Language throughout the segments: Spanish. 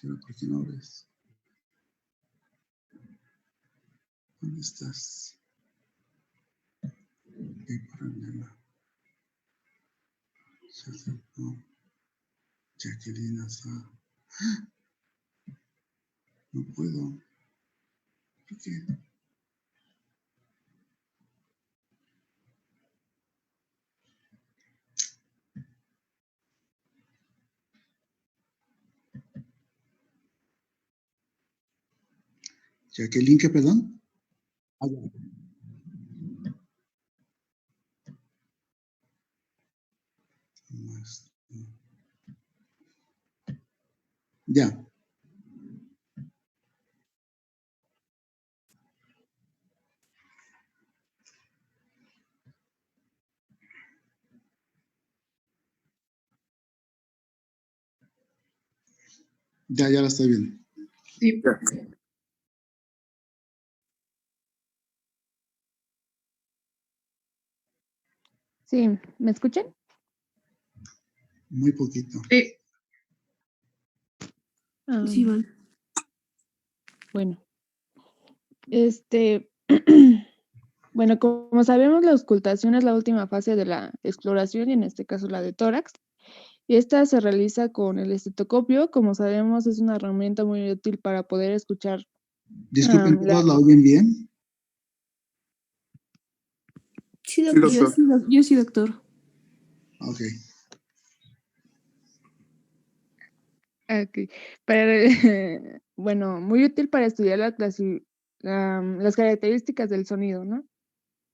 Pero ¿por qué no ves? ¿Dónde estás? ¿Qué problema? Se acercó. Jacqueline Azar. No puedo. ¿Por qué? Jacqueline, ¿qué perdón? Ah, ya. Ya. Ya la estoy viendo. Sí. Sí, ¿me escuchan? Muy poquito. Sí. Sí, Vale. Bueno, bueno, como sabemos, la auscultación es la última fase de la exploración y en este caso la de tórax. Y esta se realiza con el estetoscopio. Como sabemos, es una herramienta muy útil para poder escuchar. Disculpen, ¿todos la oyen bien? Sí, doctor. Yo sí, doctor. Ok. Ok. Bueno, muy útil para estudiar las características del sonido, ¿no?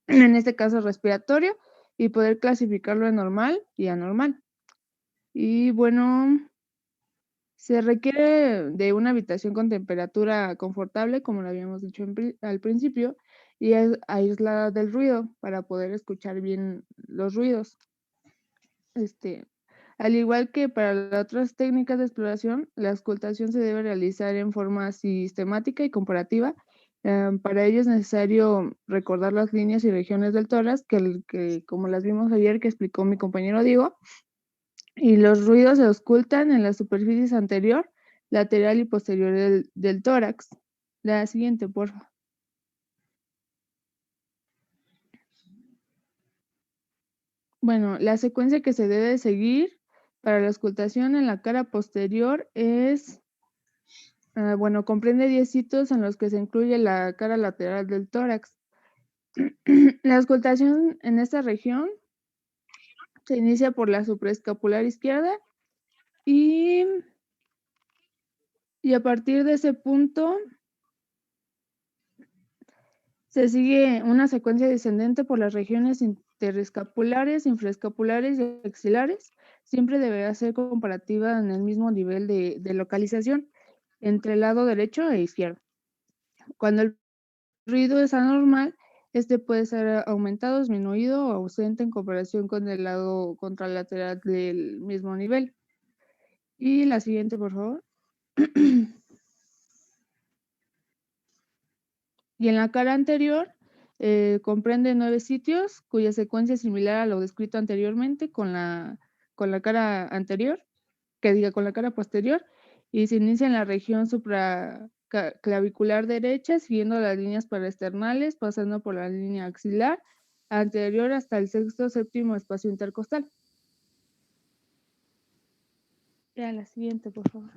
En este caso respiratorio, y poder clasificarlo en normal y anormal. Y bueno, se requiere de una habitación con temperatura confortable, como lo habíamos dicho al principio, y es aislada del ruido para poder escuchar bien los ruidos. Al igual que para las otras técnicas de exploración, la auscultación se debe realizar en forma sistemática y comparativa. Para ello es necesario recordar las líneas y regiones del tórax, que como las vimos ayer que explicó mi compañero Diego, y los ruidos se auscultan en las superficies anterior, lateral y posterior del tórax. La siguiente, por favor. Bueno, la secuencia que se debe seguir para la auscultación en la cara posterior es, bueno, comprende 10 hitos en los que se incluye la cara lateral del tórax. La auscultación en esta región se inicia por la supraescapular izquierda y a partir de ese punto se sigue una secuencia descendente por las regiones interescapulares, infraescapulares y axilares. Siempre deberá ser comparativa en el mismo nivel de localización entre el lado derecho e izquierdo. Cuando el ruido es anormal, este puede ser aumentado, disminuido o ausente en comparación con el lado contralateral del mismo nivel. Y la siguiente, por favor. Y en la cara anterior comprende 9 sitios cuya secuencia es similar a lo descrito anteriormente con la cara anterior, con la cara posterior, y se inicia en la región supraclavicular derecha, siguiendo las líneas paraesternales, pasando por la línea axilar anterior hasta el séptimo espacio intercostal. Ya la siguiente, por favor.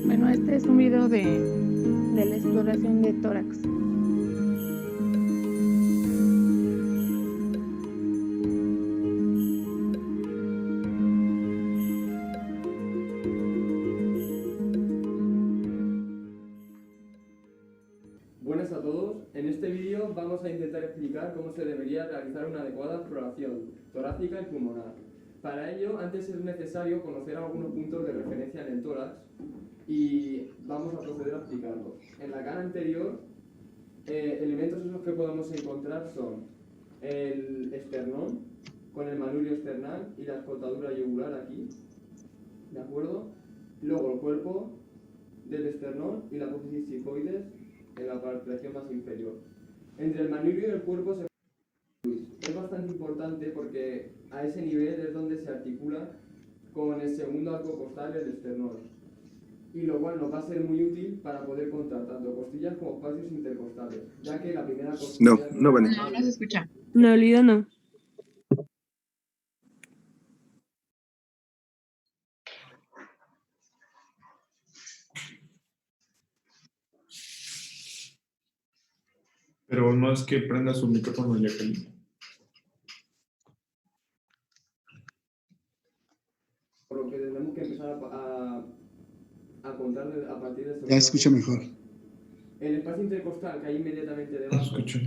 Bueno, este es un video de la exploración de tórax. Buenas a todos, en este vídeo vamos a intentar explicar cómo se debería realizar una adecuada exploración torácica y pulmonar. Para ello, antes es necesario conocer algunos puntos de referencia en el tórax y vamos a proceder a explicarlos. En la cara anterior, elementos esos que podemos encontrar son el esternón, con el manubrio esternal y la escotadura yugular aquí, ¿de acuerdo? Luego el cuerpo del esternón y la apófisis psicoides en la región más inferior. Entre el manubrio y el cuerpo se es bastante importante importante porque a ese nivel es donde se articula con el segundo arco costal, el esternón, y lo cual nos va a ser muy útil para poder contar tanto costillas como espacios intercostales, ya que la primera costilla... No se escucha. No, Olida no. Pero no es que prenda su micrófono, Jacqueline. Por lo que tendremos que empezar a contar a partir de... Ya escucha mejor. El espacio intercostal que hay inmediatamente No debajo escucho.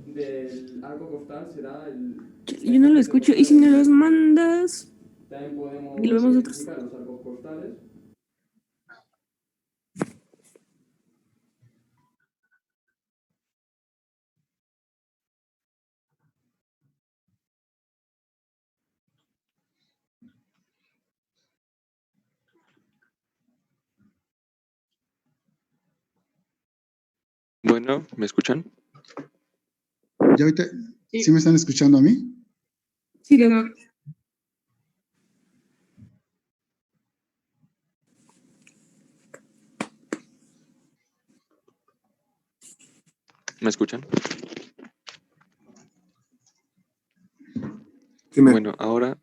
del arco costal será el... Yo no lo escucho. ¿Y si me los mandas? También podemos Y lo vemos otros. identificar los arcos costales. Bueno, ¿me escuchan? ¿Ya ahorita sí me están escuchando a mí? Sí, doctor. ¿Me escuchan? Sí, Bueno, ahora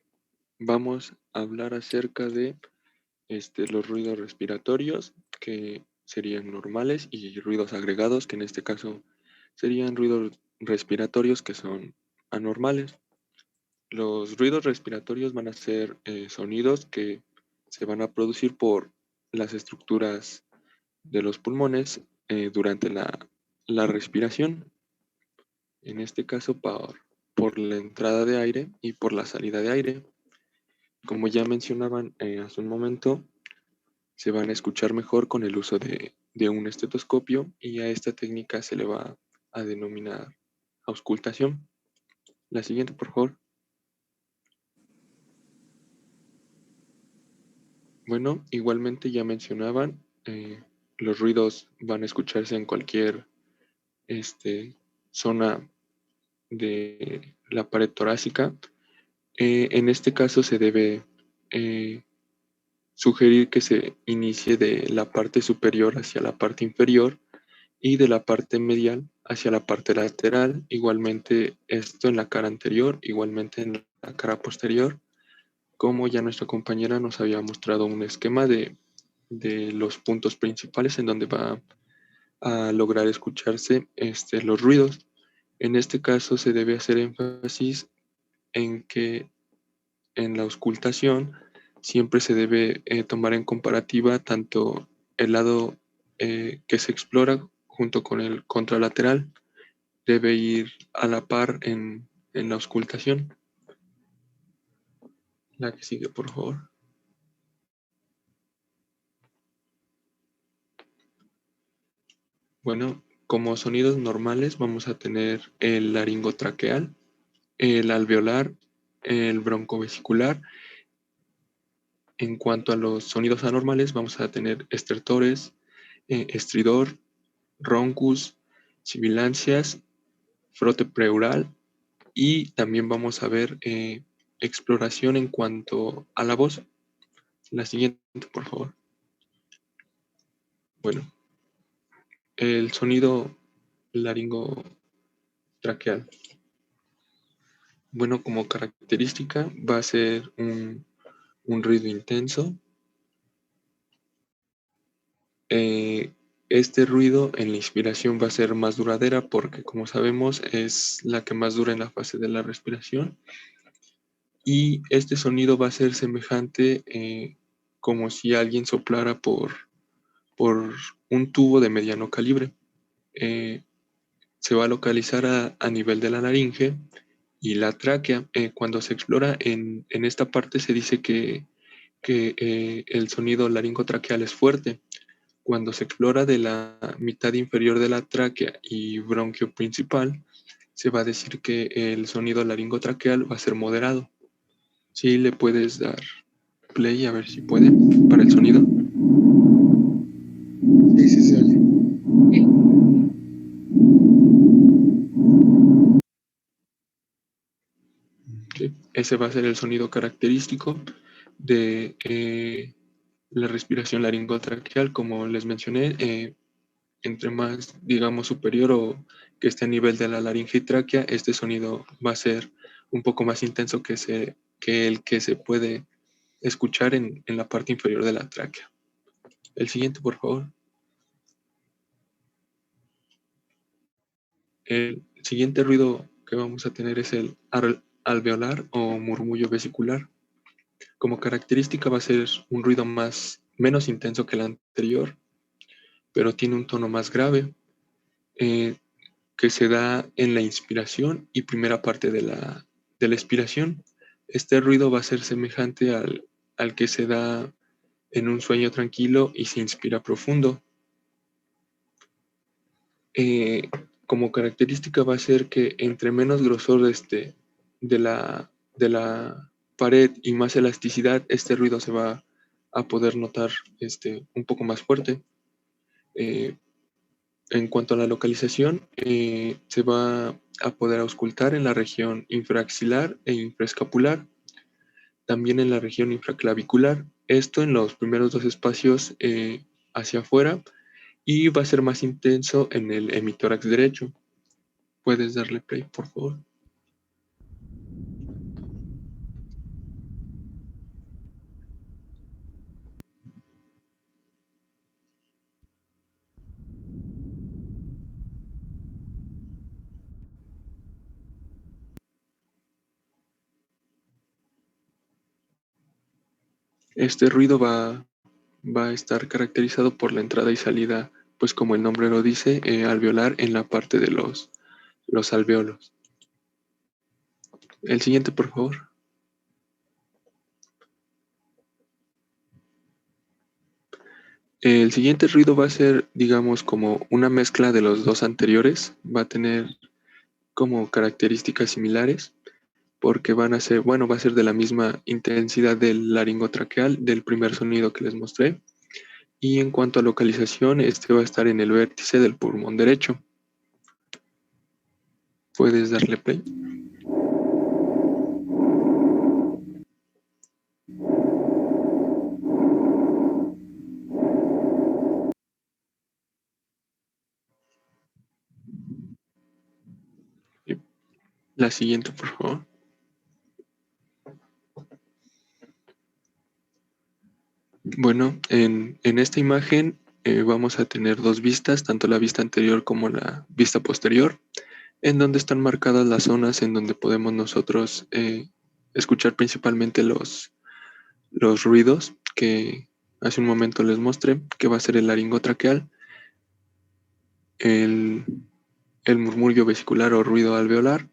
vamos a hablar acerca de los ruidos respiratorios, que serían normales, y ruidos agregados, que en este caso serían ruidos respiratorios que son anormales. Los ruidos respiratorios van a ser sonidos que se van a producir por las estructuras de los pulmones durante la respiración. En este caso, por la entrada de aire y por la salida de aire. Como ya mencionaban hace un momento, se van a escuchar mejor con el uso de un estetoscopio, y a esta técnica se le va a denominar auscultación. La siguiente, por favor. Bueno, igualmente ya mencionaban, los ruidos van a escucharse en cualquier zona de la pared torácica. En este caso se debe sugerir que se inicie de la parte superior hacia la parte inferior y de la parte medial hacia la parte lateral. Igualmente esto en la cara anterior, igualmente en la cara posterior. Como ya nuestra compañera nos había mostrado un esquema de los puntos principales en donde va a lograr escucharse los ruidos. En este caso se debe hacer énfasis en que en la auscultación siempre se debe tomar en comparativa tanto el lado que se explora junto con el contralateral. Debe ir a la par en la auscultación. La que sigue, por favor. Bueno, como sonidos normales vamos a tener el laringotraqueal, el alveolar, el broncovesicular. En cuanto a los sonidos anormales, vamos a tener estertores, estridor, roncus, sibilancias, frote pleural, y también vamos a ver exploración en cuanto a la voz. La siguiente, por favor. Bueno, el sonido laringotraqueal. Bueno, como característica va a ser un ruido intenso. Este ruido en la inspiración va a ser más duradera porque, como sabemos, es la que más dura en la fase de la respiración. Y este sonido va a ser semejante como si alguien soplara por un tubo de mediano calibre. Se va a localizar a nivel de la laringe y la tráquea. Cuando se explora en esta parte se dice que el sonido laringotraqueal es fuerte. Cuando se explora de la mitad inferior de la tráquea y bronquio principal, se va a decir que el sonido laringotraqueal va a ser moderado. Sí, le puedes dar play a ver si puede para el sonido. Sí, sí se oye. ese va a ser el sonido característico de la respiración laringotraqueal, como les mencioné. Entre más, digamos, superior o que esté a nivel de la laringe y tráquea, este sonido va a ser un poco más intenso que el que se puede escuchar en la parte inferior de la tráquea. El siguiente, por favor. El siguiente ruido que vamos a tener es el alveolar o murmullo vesicular. Como característica va a ser un ruido menos intenso que el anterior, pero tiene un tono más grave, que se da en la inspiración y primera parte de la expiración. Este ruido va a ser semejante al que se da en un sueño tranquilo y se inspira profundo. Como característica va a ser que entre menos grosor de la pared y más elasticidad, este ruido se va a poder notar un poco más fuerte. En cuanto a la localización, se va a poder auscultar en la región infraaxilar e infraescapular, también en la región infraclavicular, esto en los primeros dos espacios hacia afuera, y va a ser más intenso en el hemitórax derecho. Puedes darle play, por favor. Este ruido va a estar caracterizado por la entrada y salida, pues como el nombre lo dice, alveolar en la parte de los alveolos. El siguiente, por favor. El siguiente ruido va a ser, digamos, como una mezcla de los dos anteriores. Va a tener como características similares, porque va a ser de la misma intensidad del laringotraqueal, del primer sonido que les mostré. Y en cuanto a localización, este va a estar en el vértice del pulmón derecho. Puedes darle play. La siguiente, por favor. Bueno, en esta imagen vamos a tener dos vistas, tanto la vista anterior como la vista posterior, en donde están marcadas las zonas en donde podemos nosotros escuchar principalmente los ruidos que hace un momento les mostré, que va a ser el laringotraqueal, el murmullo vesicular o ruido alveolar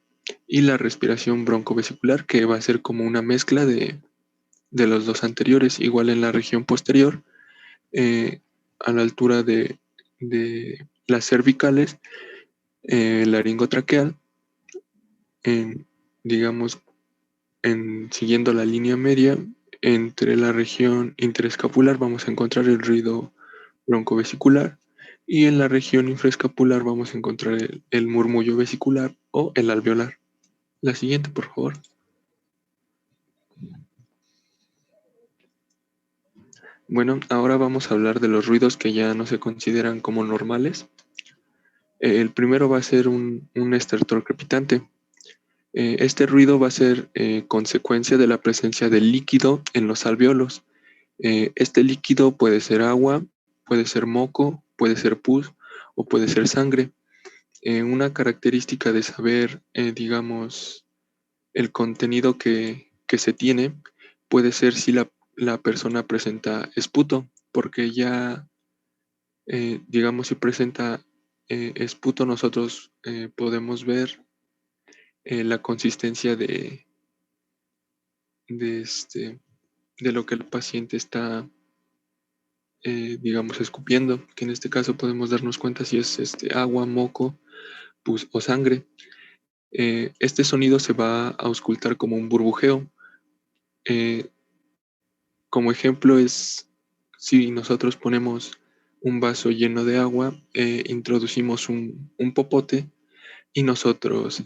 y la respiración broncovesicular, que va a ser como una mezcla de los dos anteriores, igual en la región posterior, a la altura de las cervicales, laringotraqueal, digamos, siguiendo la línea media, entre la región interescapular vamos a encontrar el ruido broncovesicular y en la región infraescapular vamos a encontrar el murmullo vesicular o el alveolar. La siguiente, por favor. Bueno, ahora vamos a hablar de los ruidos que ya no se consideran como normales. El primero va a ser un estertor crepitante. Este ruido va a ser consecuencia de la presencia de líquido en los alveolos. Este líquido puede ser agua, puede ser moco, puede ser pus o puede ser sangre. Una característica de saber, digamos, el contenido que se tiene puede ser si la persona presenta esputo, porque ya, digamos, si presenta esputo, nosotros podemos ver la consistencia de lo que el paciente está, digamos, escupiendo, que en este caso podemos darnos cuenta si es agua, moco, pus o sangre. Este sonido se va a auscultar como un burbujeo. Como ejemplo es si nosotros ponemos un vaso lleno de agua, introducimos un popote y nosotros,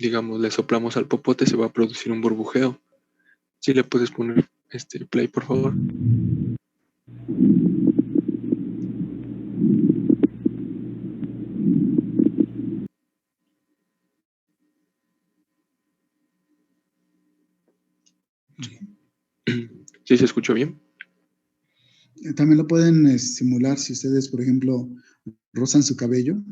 digamos, le soplamos al popote, se va a producir un burbujeo. Si le puedes poner play, por favor. ¿Sí se escuchó bien? También lo pueden simular si ustedes, por ejemplo, rozan su cabello.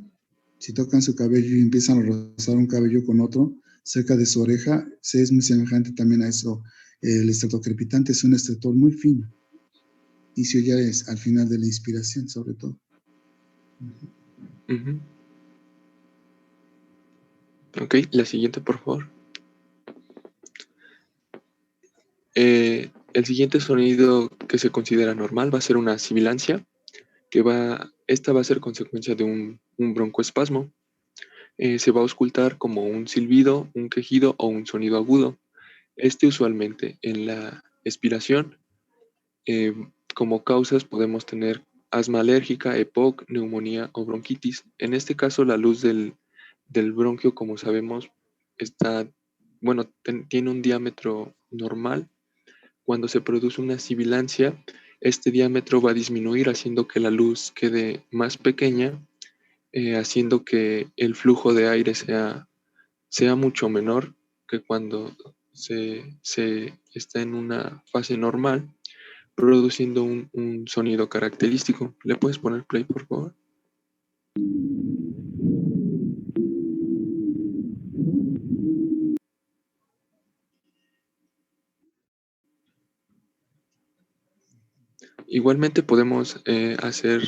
Si tocan su cabello y empiezan a rozar un cabello con otro cerca de su oreja, se es muy semejante también a eso. El estrato crepitante es un estrator muy fino y se oye al final de la inspiración, sobre todo. Uh-huh. Ok, la siguiente, por favor. El siguiente sonido que se considera normal va a ser una sibilancia, esta va a ser consecuencia de un broncoespasmo. Se va a auscultar como un silbido, un quejido o un sonido agudo. Usualmente en la expiración, como causas podemos tener asma alérgica, EPOC, neumonía o bronquitis. En este caso, la luz del bronquio, como sabemos, tiene un diámetro normal. Cuando se produce una sibilancia, este diámetro va a disminuir haciendo que la luz quede más pequeña, haciendo que el flujo de aire sea mucho menor que cuando se está en una fase normal, produciendo un sonido característico. ¿Le puedes poner play, por favor? Igualmente podemos hacer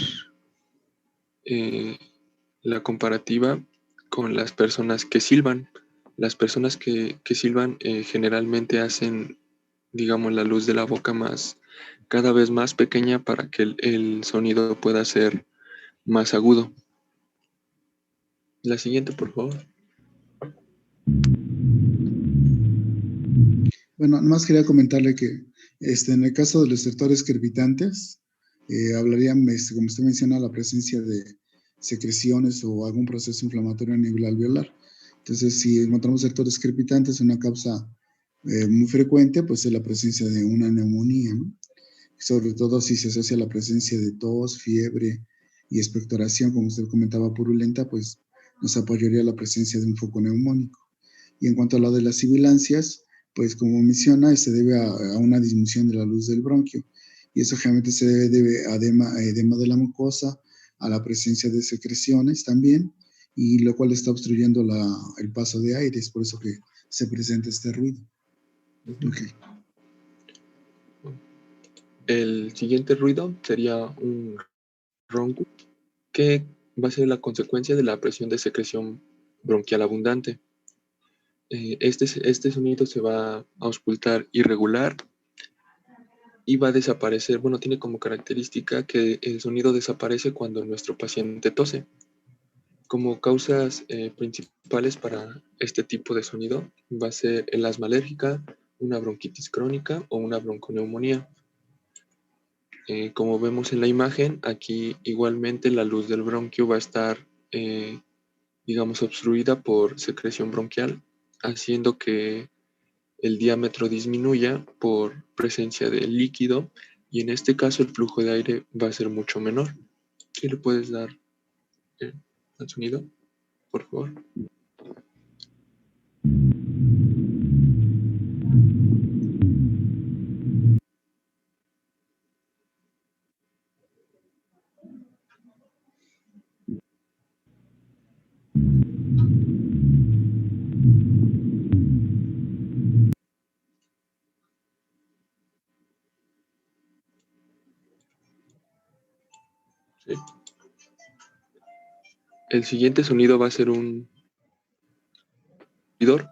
la comparativa con las personas que silban. Las personas que silban generalmente hacen, digamos, la luz de la boca cada vez más pequeña para que el sonido pueda ser más agudo. La siguiente, por favor. Bueno, más quería comentarle que en el caso de los sectores crepitantes, hablarían, como usted menciona, la presencia de secreciones o algún proceso inflamatorio a nivel alveolar. Entonces, si encontramos sectores crepitantes, una causa muy frecuente, pues es la presencia de una neumonía, ¿no? Sobre todo si se asocia a la presencia de tos, fiebre y expectoración, como usted comentaba, purulenta, pues nos apoyaría la presencia de un foco neumónico. Y en cuanto a lo de las sibilancias, pues como menciona, se debe a una disminución de la luz del bronquio. Y eso generalmente se debe a edema de la mucosa, a la presencia de secreciones también, y lo cual está obstruyendo el paso de aire. Es por eso que se presenta este ruido. Okay. El siguiente ruido sería un ronco, que va a ser la consecuencia de la presión de secreción bronquial abundante. Este sonido se va a auscultar irregular y va a desaparecer. Bueno, tiene como característica que el sonido desaparece cuando nuestro paciente tose. Como causas principales para este tipo de sonido va a ser el asma alérgica, una bronquitis crónica o una bronconeumonía. Como vemos en la imagen, aquí igualmente la luz del bronquio va a estar, digamos, obstruida por secreción bronquial, haciendo que el diámetro disminuya por presencia de líquido y en este caso el flujo de aire va a ser mucho menor. ¿Sí le puedes dar al sonido, por favor? Sí. El siguiente sonido va a ser un ruidor,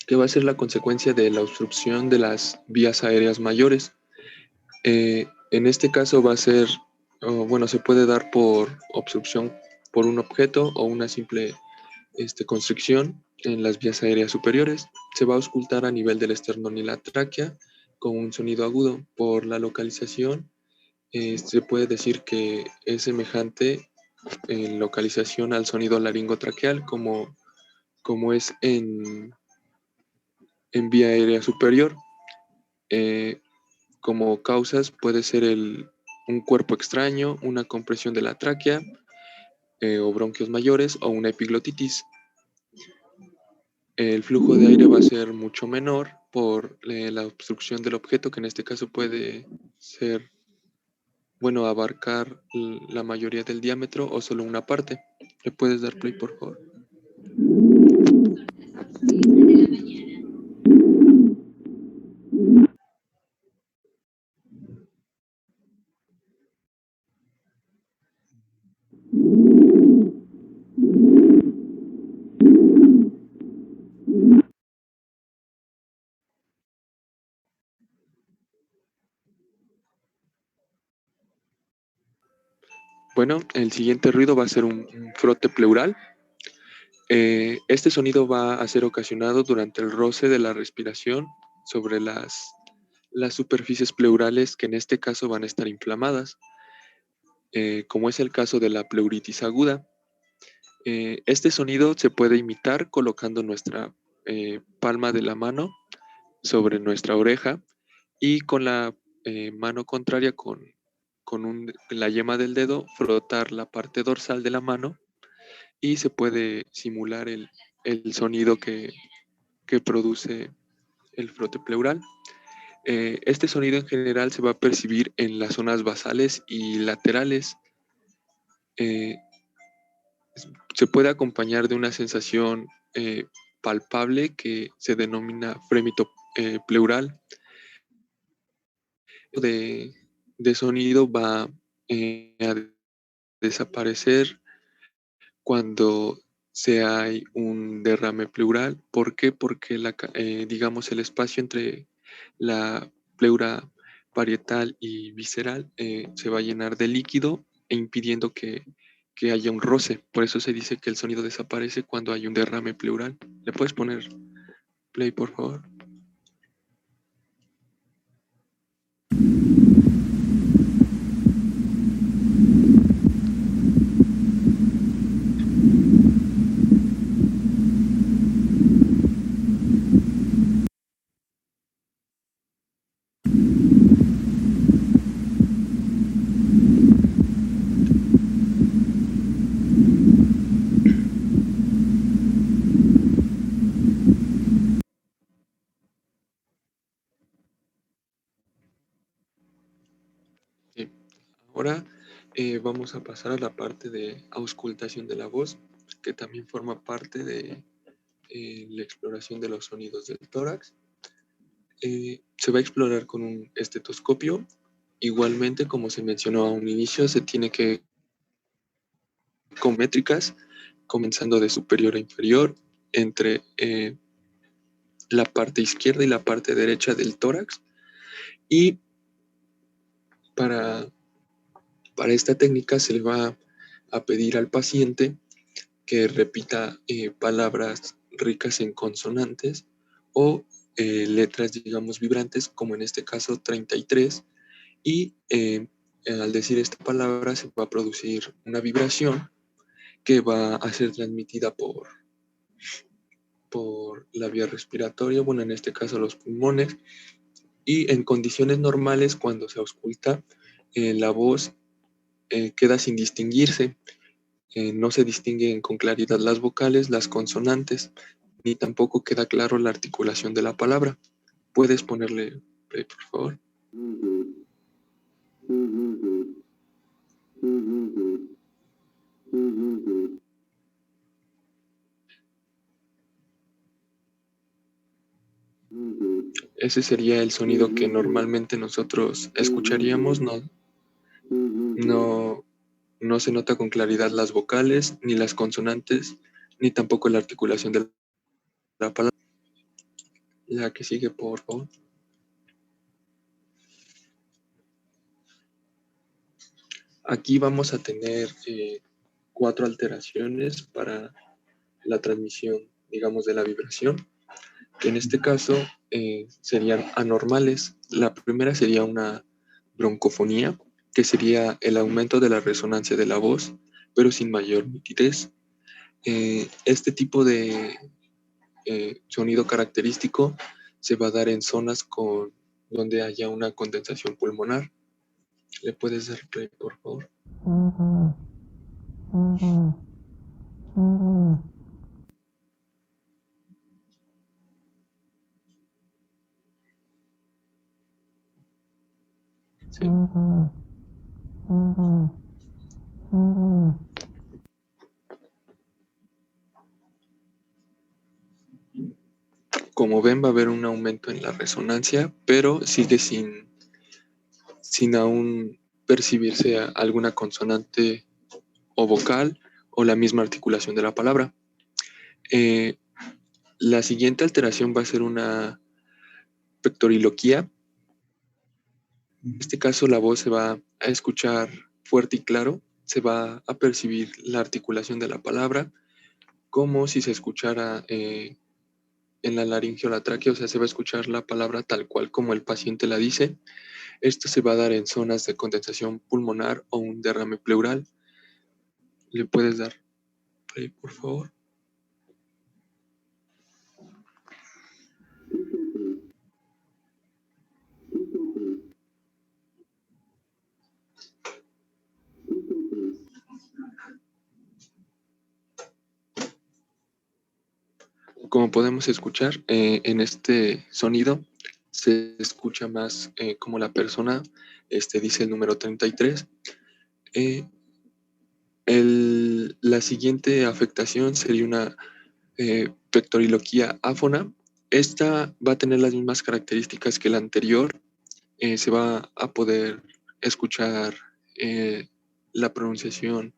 que va a ser la consecuencia de la obstrucción de las vías aéreas mayores. En este caso va a ser, se puede dar por obstrucción por un objeto o una simple constricción en las vías aéreas superiores. Se va a auscultar a nivel del esternón y la tráquea con un sonido agudo. Por la localización, se puede decir que es semejante en localización al sonido laringotraqueal, como como es en vía aérea superior. Como causas puede ser un cuerpo extraño, una compresión de la tráquea, o bronquios mayores, o una epiglotitis. El flujo de aire va a ser mucho menor por la obstrucción del objeto, que en este caso puede ser, bueno, abarcar la mayoría del diámetro o solo una parte. ¿Le puedes dar play, por favor? Bueno, el siguiente ruido va a ser un frote pleural. Este sonido va a ser ocasionado durante el roce de la respiración sobre las superficies pleurales, que en este caso van a estar inflamadas, como es el caso de la pleuritis aguda. Este sonido se puede imitar colocando nuestra palma de la mano sobre nuestra oreja y con la mano contraria, con la yema del dedo, frotar la parte dorsal de la mano, y se puede simular el sonido que produce el frote pleural. Este sonido en general se va a percibir en las zonas basales y laterales. Se puede acompañar de una sensación palpable que se denomina frémito pleural. De sonido va a desaparecer cuando hay un derrame pleural. ¿Por qué? Porque digamos, el espacio entre la pleura parietal y visceral se va a llenar de líquido, impidiendo que haya un roce. Por eso se dice que el sonido desaparece cuando hay un derrame pleural. ¿Le puedes poner play, por favor? Sí. Ahora vamos a pasar a la parte de auscultación de la voz, que también forma parte de la exploración de los sonidos del tórax. Se va a explorar con un estetoscopio. Igualmente, como se mencionó a un inicio, se tiene que con métricas, comenzando de superior a inferior, entre la parte izquierda y la parte derecha del tórax. Y para esta técnica se le va a pedir al paciente que repita palabras ricas en consonantes o letras, digamos, vibrantes, como en este caso 33, y al decir esta palabra se va a producir una vibración que va a ser transmitida por la vía respiratoria, bueno, en este caso los pulmones, y en condiciones normales, cuando se ausculta, la voz queda sin distinguirse. No se distinguen con claridad las vocales, las consonantes, ni tampoco queda claro la articulación de la palabra. ¿Puedes ponerle play, por favor? Ese sería el sonido que normalmente nosotros escucharíamos. No se nota con claridad las vocales, ni las consonantes, ni tampoco la articulación de la palabra. La que sigue, por favor. Aquí vamos a tener 4 alteraciones para la transmisión, digamos, de la vibración, que en este caso serían anormales. La primera sería una broncofonía, que sería el aumento de la resonancia de la voz, pero sin mayor nitidez. Este tipo de sonido característico se va a dar en zonas donde haya una condensación pulmonar. ¿Le puedes dar play, por favor? Sí. Como ven, va a haber un aumento en la resonancia, pero sigue sin aún percibirse alguna consonante o vocal o la misma articulación de la palabra. La siguiente alteración va a ser una pectoriloquía. En este caso, la voz se va a escuchar fuerte y claro, se va a percibir la articulación de la palabra como si se escuchara en la laringe o la tráquea, o sea, se va a escuchar la palabra tal cual como el paciente la dice. Esto se va a dar en zonas de condensación pulmonar o un derrame pleural. ¿Le puedes dar play, por favor? Como podemos escuchar, en este sonido se escucha más como la persona dice el número 33. La siguiente afectación sería una pectoriloquía áfona. Esta va a tener las mismas características que la anterior. Se va a poder escuchar la pronunciación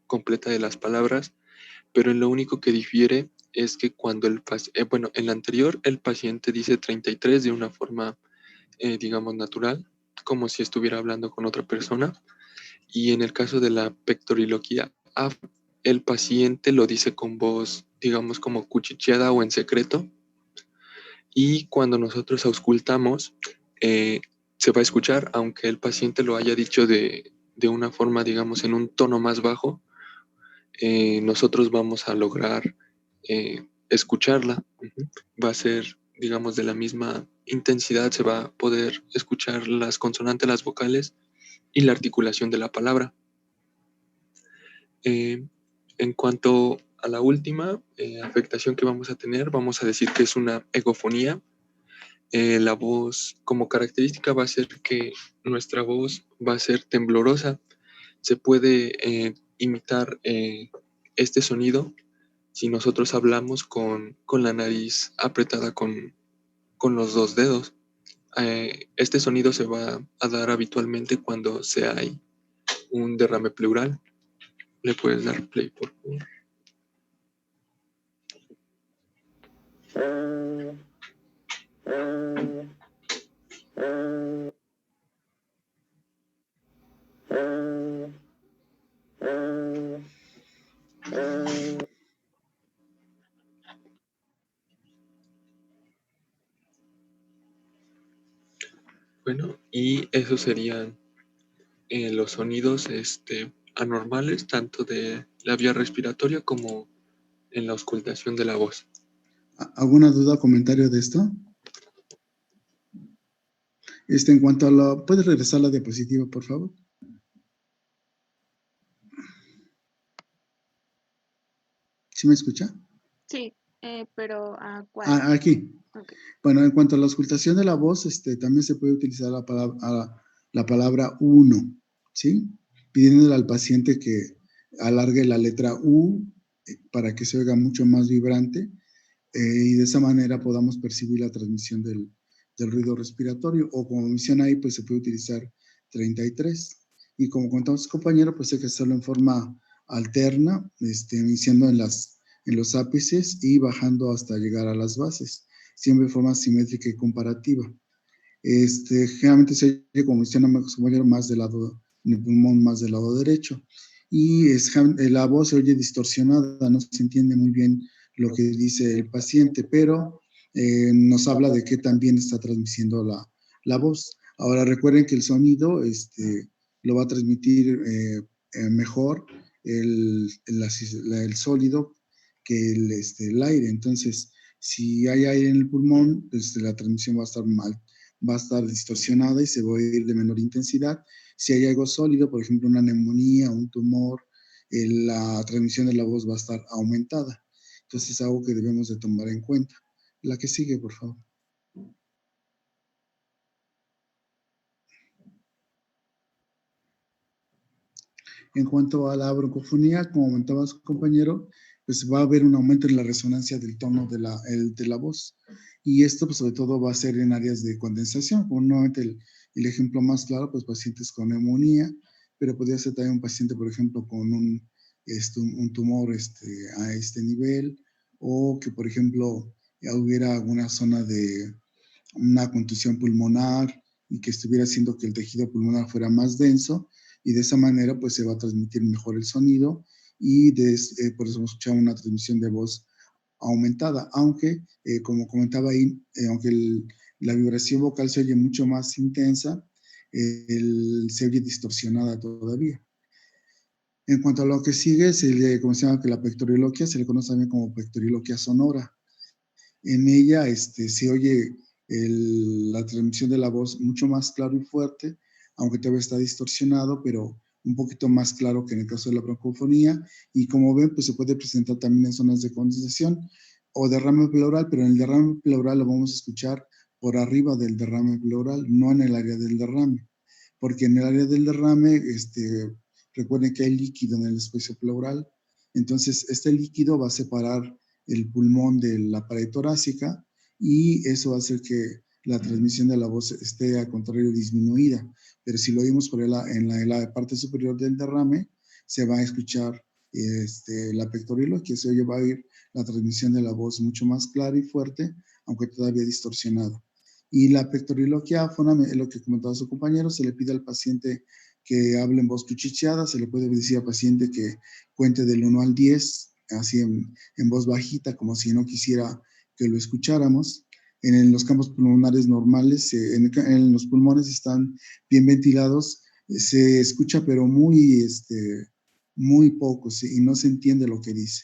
completa de las palabras, pero en lo único que difiere es que cuando en la anterior el paciente dice 33 de una forma, digamos, natural, como si estuviera hablando con otra persona, y en el caso de la pectoriloquía afro, el paciente lo dice con voz, digamos, como cuchicheada o en secreto, y cuando nosotros auscultamos, se va a escuchar, aunque el paciente lo haya dicho de una forma, digamos, en un tono más bajo, nosotros vamos a lograr escucharla. Va a ser, digamos, de la misma intensidad, se va a poder escuchar las consonantes, las vocales y la articulación de la palabra. En cuanto a la última afectación que vamos a tener, vamos a decir que es una egofonía. La voz como característica va a ser que nuestra voz va a ser temblorosa. Se puede imitar este sonido si nosotros hablamos con la nariz apretada con los dos dedos. Este sonido se va a dar habitualmente cuando hay un derrame pleural. ¿Le puedes dar play, por favor? Bueno, y esos serían los sonidos anormales, tanto de la vía respiratoria como en la auscultación de la voz. ¿Alguna duda o comentario de esto? En cuanto a la... ¿Puedes regresar a la diapositiva, por favor? ¿Sí me escucha? Sí, pero ¿a cuál? Aquí. Okay. Bueno, en cuanto a la auscultación de la voz, también se puede utilizar la palabra uno, ¿sí? Pidiéndole al paciente que alargue la letra U para que se oiga mucho más vibrante y de esa manera podamos percibir la transmisión del ruido respiratorio, o como menciona ahí, pues se puede utilizar 33. Y como contamos, compañero, pues hay que hacerlo en forma alterna, iniciando en los ápices y bajando hasta llegar a las bases, siempre de forma simétrica y comparativa. Generalmente se oye, como menciona compañero, más del lado, en el pulmón más del lado derecho. Y la voz se oye distorsionada, no se entiende muy bien lo que dice el paciente, pero nos habla de que también está transmitiendo la voz. Ahora recuerden que el sonido lo va a transmitir mejor el sólido que el aire. Entonces, si hay aire en el pulmón, la transmisión va a estar mal, va a estar distorsionada y se va a ir de menor intensidad. Si hay algo sólido, por ejemplo, una neumonía, un tumor, la transmisión de la voz va a estar aumentada. Entonces, es algo que debemos de tomar en cuenta. La que sigue, por favor. En cuanto a la broncofonía, como comentaba su compañero, pues va a haber un aumento en la resonancia del tono de la voz. Y esto, pues, sobre todo va a ser en áreas de condensación. Como nuevamente el ejemplo más claro, pues pacientes con neumonía, pero podría ser también un paciente, por ejemplo, con un tumor a este nivel, o que, por ejemplo, hubiera alguna zona de una contusión pulmonar y que estuviera haciendo que el tejido pulmonar fuera más denso, y de esa manera pues se va a transmitir mejor el sonido y por eso hemos escuchado una transmisión de voz aumentada, aunque como comentaba ahí, aunque la vibración vocal se oye mucho más intensa, se oye distorsionada todavía. En cuanto a lo que sigue, como se llama que la pectoriloquia, se le conoce también como pectoriloquia sonora. En ella se oye la transmisión de la voz mucho más claro y fuerte, aunque todavía está distorsionado, pero un poquito más claro que en el caso de la broncofonía. Y como ven, pues se puede presentar también en zonas de condensación o derrame pleural, pero en el derrame pleural lo vamos a escuchar por arriba del derrame pleural, no en el área del derrame. Porque en el área del derrame, recuerden que hay líquido en el espacio pleural. Entonces, este líquido va a separar el pulmón de la pared torácica y eso va a hacer que la transmisión de la voz esté al contrario disminuida. Pero si lo oímos en la parte superior del derrame, se va a escuchar la pectoriloquia, se oye, va a ir la transmisión de la voz mucho más clara y fuerte, aunque todavía distorsionada. Y la pectoriloquia áfona, es lo que comentaba su compañero, se le pide al paciente que hable en voz cuchicheada, se le puede decir al paciente que cuente del 1 al 10, así en voz bajita, como si no quisiera que lo escucháramos. En los campos pulmonares normales, en los pulmones están bien ventilados, se escucha pero muy poco, ¿sí? Y no se entiende lo que dice.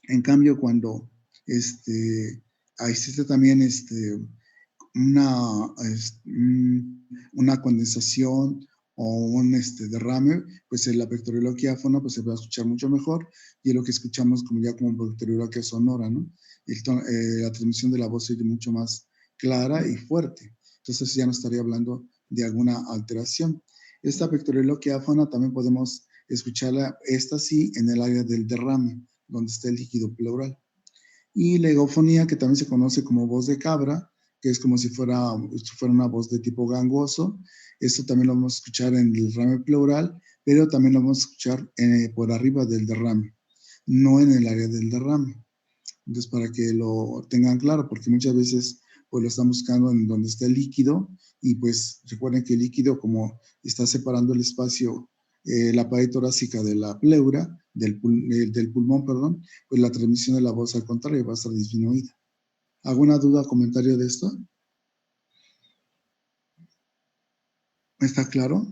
En cambio, cuando existe también una condensación o un derrame, pues en la pectoriloquia áfona pues se va a escuchar mucho mejor, y es lo que escuchamos como pectoriloquia sonora, ¿no? La transmisión de la voz es mucho más clara y fuerte. Entonces ya no estaría hablando de alguna alteración. Esta pectoriloquia áfona también podemos escucharla, esta sí, en el área del derrame, donde está el líquido pleural. Y la egofonía, que también se conoce como voz de cabra, que es como si fuera una voz de tipo gangoso. Esto también lo vamos a escuchar en el derrame pleural, pero también lo vamos a escuchar por arriba del derrame, no en el área del derrame. Entonces, para que lo tengan claro, porque muchas veces pues lo están buscando en donde está el líquido, y pues recuerden que el líquido, como está separando el espacio, la pared torácica de la pleura, del pulmón, perdón, pues la transmisión de la voz al contrario va a estar disminuida. ¿Alguna duda o comentario de esto? ¿Está claro?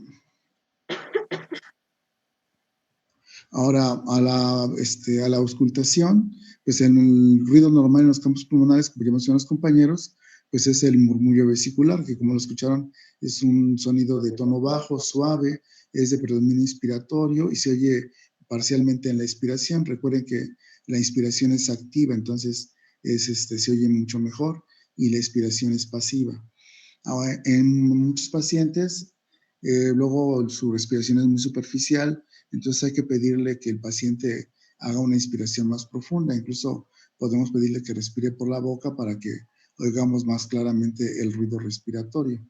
Ahora, a la auscultación, pues en el ruido normal en los campos pulmonares, como ya mencionaron los compañeros, pues es el murmullo vesicular, que como lo escucharon, es un sonido de tono bajo, suave, es de predominio inspiratorio y se oye parcialmente en la expiración. Recuerden que la inspiración es activa, entonces se oye mucho mejor, y la expiración es pasiva. Ahora, en muchos pacientes, luego su respiración es muy superficial, entonces hay que pedirle que el paciente haga una inspiración más profunda. Incluso podemos pedirle que respire por la boca para que oigamos más claramente el ruido respiratorio.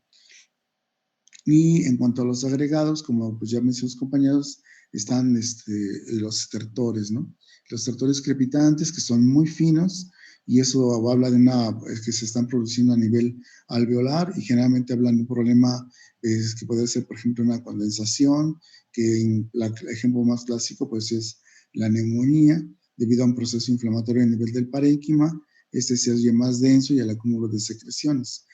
Y en cuanto a los agregados, como pues ya mencioné sus compañeros, están los estertores, ¿no? Los estertores crepitantes, que son muy finos, y eso habla de que se están produciendo a nivel alveolar, y generalmente hablan de un problema que puede ser, por ejemplo, una condensación, que el ejemplo más clásico pues es la neumonía, debido a un proceso inflamatorio a nivel del parénquima. Se oye más denso y al acúmulo de secreciones.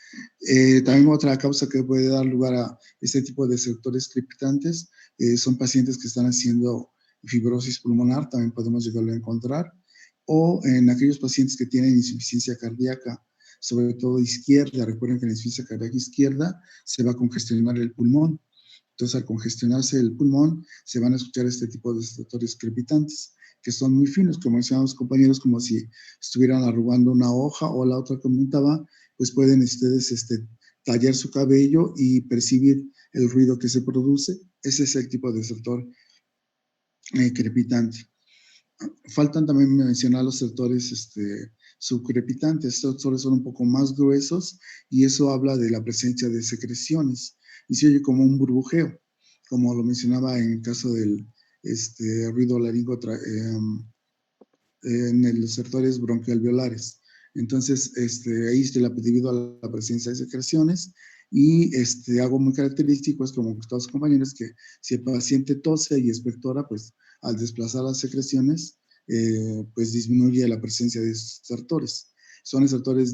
También otra causa que puede dar lugar a este tipo de estertores crepitantes son pacientes que están haciendo fibrosis pulmonar, también podemos llegarlo a encontrar, o en aquellos pacientes que tienen insuficiencia cardíaca, sobre todo izquierda. Recuerden que la insuficiencia cardíaca izquierda se va a congestionar el pulmón. Entonces, al congestionarse el pulmón, se van a escuchar este tipo de estertores crepitantes, que son muy finos, como decían los compañeros, como si estuvieran arrugando una hoja, o la otra comentaba, pues pueden ustedes tallar su cabello y percibir el ruido que se produce. Ese es el tipo de estertor crepitante. Faltan también mencionar los estertores subcrepitantes. Estos estertores son un poco más gruesos y eso habla de la presencia de secreciones y se oye como un burbujeo, como lo mencionaba en el caso del ruido laringo en los estertores bronquialveolares. Entonces, ahí debido a la presencia de secreciones y algo muy característico es como todos los compañeros que si el paciente tose y expectora, pues al desplazar las secreciones, pues disminuye la presencia de estertores. Son estertores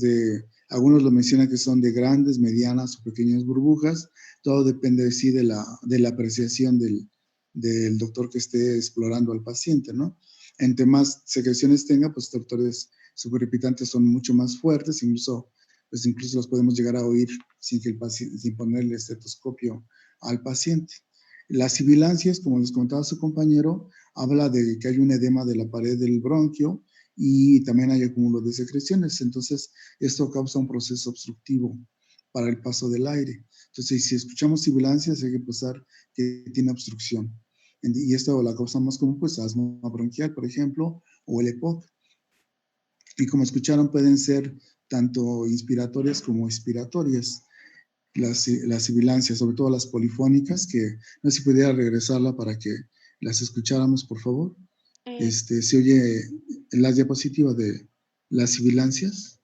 algunos lo mencionan que son de grandes, medianas o pequeñas burbujas. Todo depende sí de la apreciación del doctor que esté explorando al paciente, ¿no? Entre más secreciones tenga, pues estertores subcrepitantes son mucho más fuertes, incluso los podemos llegar a oír sin ponerle estetoscopio al paciente. Las sibilancias, como les comentaba su compañero, habla de que hay un edema de la pared del bronquio y también hay acúmulo de secreciones. Entonces, esto causa un proceso obstructivo para el paso del aire. Entonces, si escuchamos sibilancias, hay que pensar que tiene obstrucción. Y esto la causa más común, pues asma bronquial, por ejemplo, o el EPOC. Y como escucharon, pueden ser tanto inspiratorias como expiratorias. Las sibilancias, sobre todo las polifónicas, que no sé si pudiera regresarla para que las escucháramos, por favor. Se oye en la diapositiva de las sibilancias.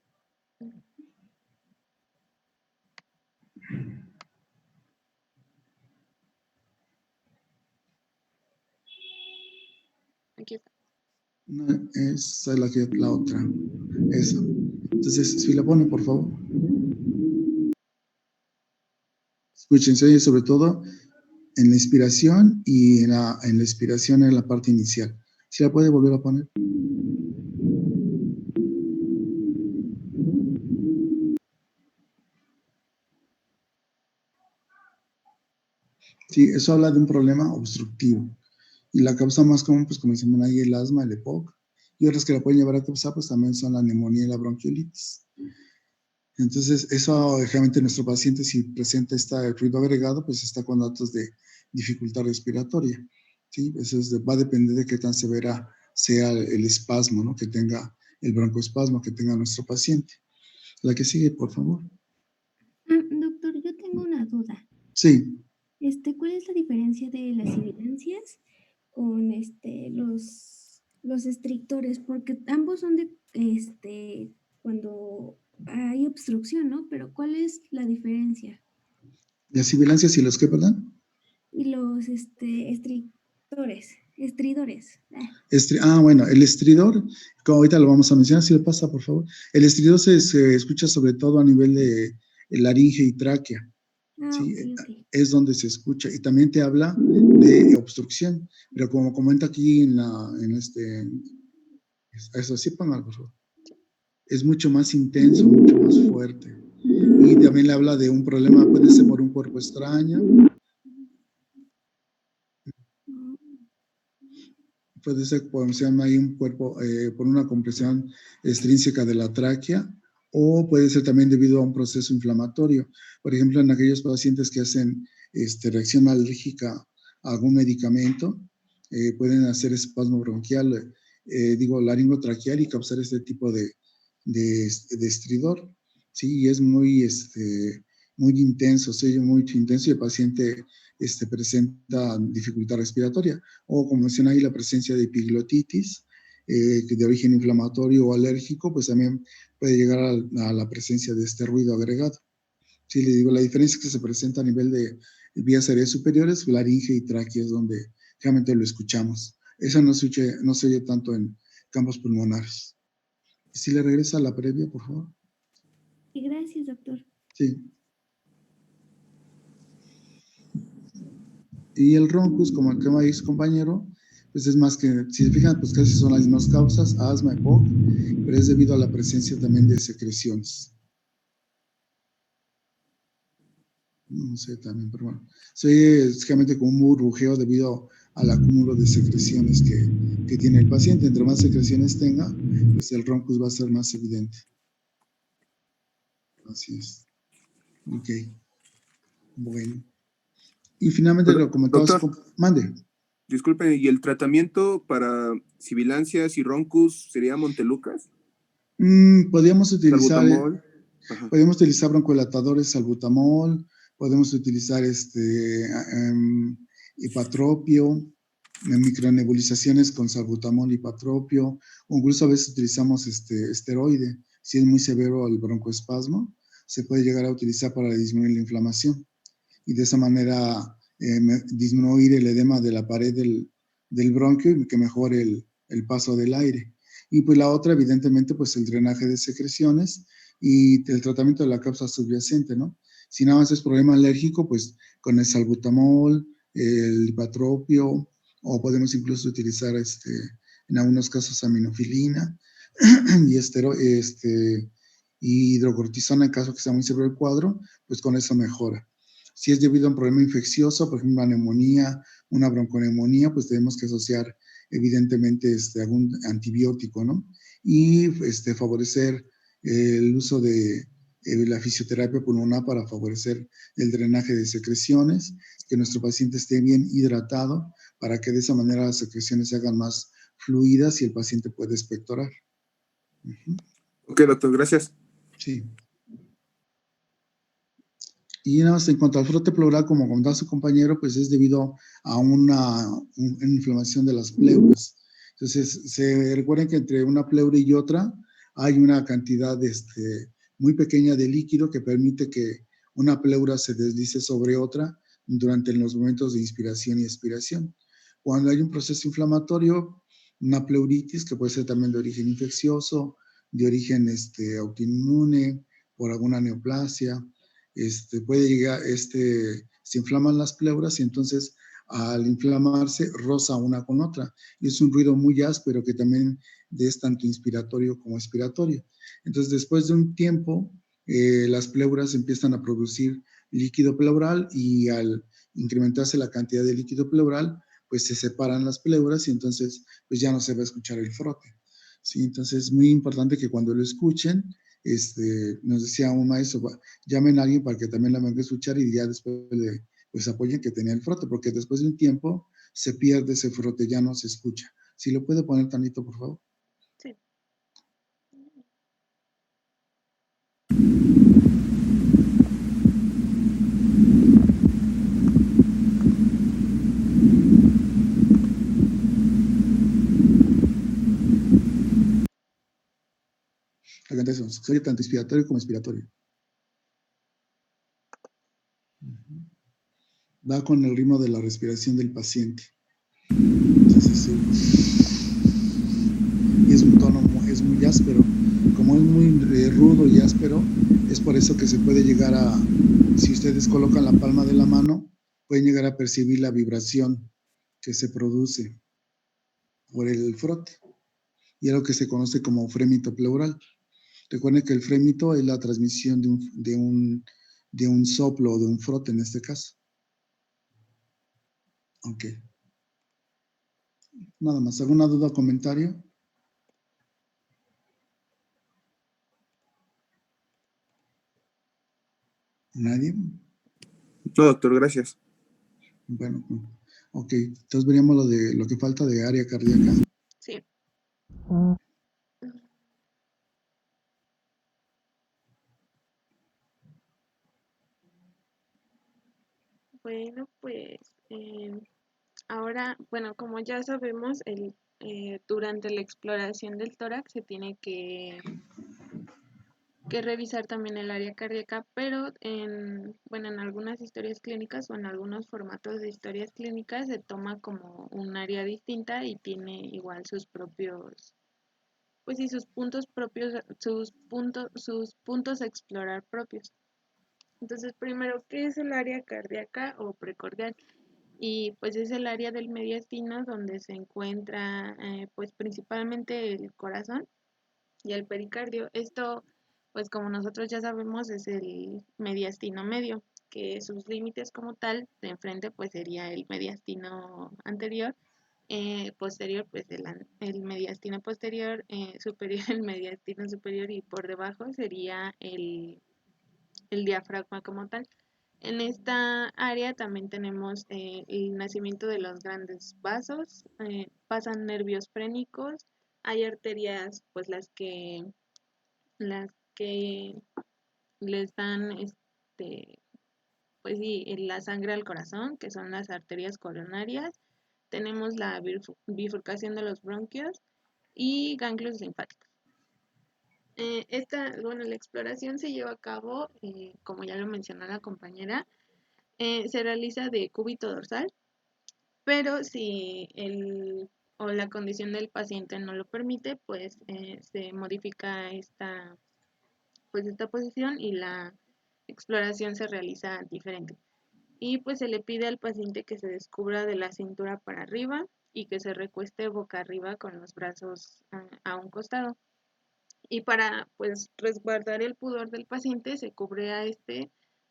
Aquí está. No, esa es la otra. Esa. Entonces, si la ponen, por favor. Escuchen, se oye sobre todo en la inspiración y en la expiración en la parte inicial. ¿Sí la puede volver a poner? Sí, eso habla de un problema obstructivo. Y la causa más común, pues como decimos ahí, el asma, el EPOC. Y otras que la pueden llevar a causar, pues también son la neumonía y la bronquiolitis. Entonces, eso realmente nuestro paciente, si presenta este ruido agregado, pues está con datos de dificultad respiratoria. ¿Sí? Eso va a depender de qué tan severa sea el espasmo, ¿no? Que tenga el broncoespasmo que tenga nuestro paciente. La que sigue, por favor. Doctor, yo tengo una duda. Sí. ¿Cuál es la diferencia de las sibilancias con los estrictores? Porque ambos son de cuando hay obstrucción, ¿no? Pero ¿cuál es la diferencia? ¿Las sibilancias y los qué, perdón? Y los estridores. Bueno, el estridor, como ahorita lo vamos a mencionar, si le pasa, por favor. El estridor se escucha sobre todo a nivel de laringe y tráquea. ¿Sí? Okay. Es donde se escucha y también te habla de obstrucción, pero como comenta aquí eso sí, póngalo, por favor. Es mucho más intenso, mucho más fuerte. Y también le habla de un problema, puede ser por un cuerpo extraño, puede ser por ahí un cuerpo, por una compresión extrínseca de la tráquea, o puede ser también debido a un proceso inflamatorio. Por ejemplo, en aquellos pacientes que hacen reacción alérgica a algún medicamento, pueden hacer espasmo bronquial, laringotraqueal y causar este tipo de estridor. Sí, y es muy intenso, se oye muy intenso y el paciente presenta dificultad respiratoria. O como menciona ahí, la presencia de epiglotitis, de origen inflamatorio o alérgico, pues también puede llegar a la presencia de este ruido agregado. Sí, le digo, la diferencia es que se presenta a nivel de vías aéreas superiores, laringe y tráquea es donde realmente lo escuchamos. Eso no se oye tanto en campos pulmonares. Si le regresa a la previa, por favor. Gracias, doctor. Sí. Y el roncus, como el que me dice compañero, pues es más que, si se fijan, pues casi son las mismas causas, asma, EPOC, pero es debido a la presencia también de secreciones. No sé también, pero bueno. Se oye básicamente como un burbujeo debido al acúmulo de secreciones que tiene el paciente. Entre más secreciones tenga, pues el roncus va a ser más evidente. Así es. Ok. Bueno. Y finalmente lo comentaba su Doctor, mande. disculpe, ¿y el tratamiento para sibilancias y roncus sería Montelucas? Podríamos utilizar Salbutamol. Ajá. Podemos utilizar broncodilatadores, salbutamol, podemos utilizar hipatropio, micronebulizaciones con salbutamol, hipatropio, o incluso a veces utilizamos esteroide. Si es muy severo el broncoespasmo, se puede llegar a utilizar para disminuir la inflamación y de esa manera disminuir el edema de la pared del bronquio y que mejore el paso del aire. Y pues la otra, evidentemente, pues el drenaje de secreciones y el tratamiento de la causa subyacente, ¿no? Si nada más es problema alérgico, pues con el salbutamol, el hipatropio, o podemos incluso utilizar en algunos casos aminofilina y hidrocortisona en caso que sea muy severo el cuadro, pues con eso mejora. Si es debido a un problema infeccioso, por ejemplo, una neumonía, una bronconeumonía, pues tenemos que asociar evidentemente algún antibiótico, ¿no? Y favorecer el uso de la fisioterapia pulmonar para favorecer el drenaje de secreciones, que nuestro paciente esté bien hidratado para que de esa manera las secreciones se hagan más fluidas y el paciente pueda expectorar. Ok, doctor, gracias. Sí. Y nada más en cuanto al frote pleural, como comentaba su compañero, pues es debido a una inflamación de las pleuras. Entonces, recuerden que entre una pleura y otra hay una cantidad muy pequeña de líquido que permite que una pleura se deslice sobre otra durante los momentos de inspiración y expiración. Cuando hay un proceso inflamatorio, una pleuritis, que puede ser también de origen infeccioso, de origen autoinmune, por alguna neoplasia, puede llegar, se inflaman las pleuras y entonces al inflamarse roza una con otra. Y es un ruido muy áspero que también es tanto inspiratorio como expiratorio. Entonces después de un tiempo, las pleuras empiezan a producir líquido pleural y al incrementarse la cantidad de líquido pleural, pues se separan las pleuras y entonces pues ya no se va a escuchar el frote. ¿Sí? Entonces es muy importante que cuando lo escuchen, nos decía un maestro, llamen a alguien para que también la venga a escuchar y ya después pues apoyen que tenía el frote, porque después de un tiempo se pierde ese frote, ya no se escucha. Si lo puede poner tantito, por favor. Sí. Hagan eso, soy tanto inspiratorio como expiratorio. Va con el ritmo de la respiración del paciente. Entonces, es un tono, es muy áspero. Como es muy rudo y áspero, es por eso que se puede llegar a, si ustedes colocan la palma de la mano, pueden llegar a percibir la vibración que se produce por el frote. Y es lo que se conoce como frémito pleural. Recuerden que el frémito es la transmisión de un soplo o de un frote en este caso. Ok. Nada más. ¿Alguna duda o comentario? ¿Nadie? No, doctor, gracias. Bueno, ok. Entonces veríamos lo que falta de área cardíaca. Sí. Bueno, pues ahora, bueno, como ya sabemos, durante la exploración del tórax se tiene que revisar también el área cardíaca, pero bueno, en algunas historias clínicas o en algunos formatos de historias clínicas se toma como un área distinta y tiene igual sus propios, pues sí, sus puntos propios, sus puntos a explorar propios. Entonces, primero, ¿qué es el área cardíaca o precordial? y pues es el área del mediastino donde se encuentra pues principalmente el corazón y el pericardio. Esto, pues como nosotros ya sabemos, es el mediastino medio, que sus límites como tal, de enfrente pues sería el mediastino anterior, posterior pues el mediastino posterior, superior el mediastino superior y por debajo sería el diafragma como tal. En esta área también tenemos el nacimiento de los grandes vasos, pasan nervios frénicos, hay arterias, pues las que les dan, pues sí, la sangre al corazón, que son las arterias coronarias. Tenemos la bifurcación de los bronquios y ganglios linfáticos. Bueno, la exploración se lleva a cabo, como ya lo mencionó la compañera, se realiza de cúbito dorsal, pero si o la condición del paciente no lo permite, pues se modifica esta posición y la exploración se realiza diferente. Y pues se le pide al paciente que se descubra de la cintura para arriba y que se recueste boca arriba con los brazos a un costado. Y para pues resguardar el pudor del paciente se cubre a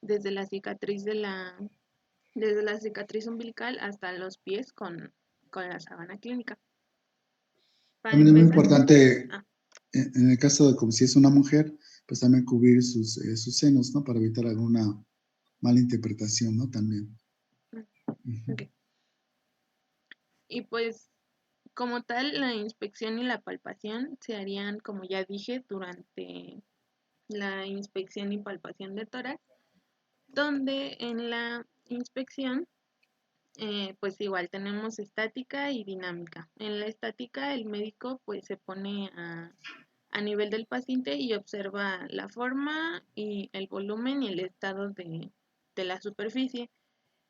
desde la cicatriz desde la cicatriz umbilical hasta los pies con la sábana clínica. Para También es muy empezar, importante, ah, en el caso de como si es una mujer, pues también cubrir sus senos, ¿no? Para evitar alguna mala interpretación, ¿no? También. Ujú. ok. Y pues como tal, la inspección y la palpación se harían, como ya dije, durante la inspección y palpación de tórax, donde en la inspección pues igual tenemos estática y dinámica. En la estática el médico pues se pone a nivel del paciente y observa la forma y el volumen y el estado de la superficie.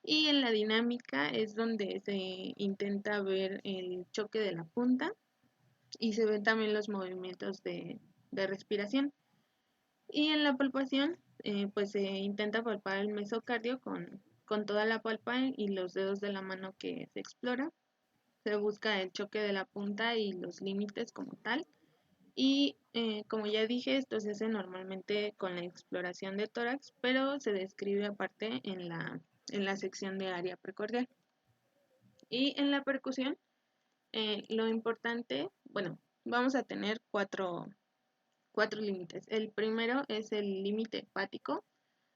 Y en la dinámica es donde se intenta ver el choque de la punta y se ven también los movimientos de respiración. Y en la palpación, pues se intenta palpar el mesocardio con toda la palpa y los dedos de la mano que se explora. Se busca el choque de la punta y los límites como tal. Y como ya dije, esto se hace normalmente con la exploración de tórax, pero se describe aparte en la sección de área precordial. Y en la percusión, lo importante, bueno, vamos a tener cuatro límites. El primero es el límite hepático,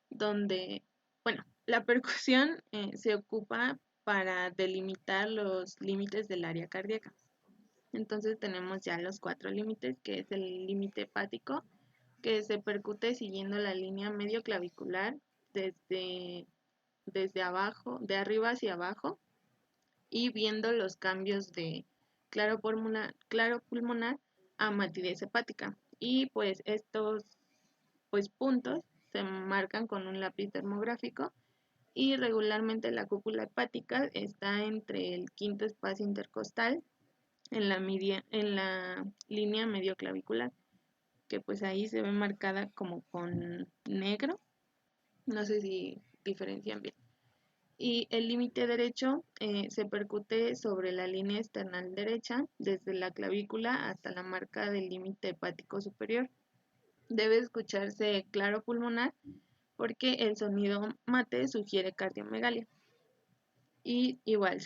donde, bueno, la percusión se ocupa para delimitar los límites del área cardíaca. Entonces tenemos ya los cuatro límites, que es el límite hepático, que se percute siguiendo la línea medio clavicular desde abajo, de arriba hacia abajo, y viendo los cambios de claro pulmonar a matidez hepática. Y pues estos pues puntos se marcan con un lápiz termográfico y regularmente la cúpula hepática está entre el quinto espacio intercostal en la línea medio clavicular, que pues ahí se ve marcada como con negro, no sé si diferencian bien. Y el límite derecho se percute sobre la línea external derecha, desde la clavícula hasta la marca del límite hepático superior. Debe escucharse claro pulmonar porque el sonido mate sugiere cardiomegalia. Y igual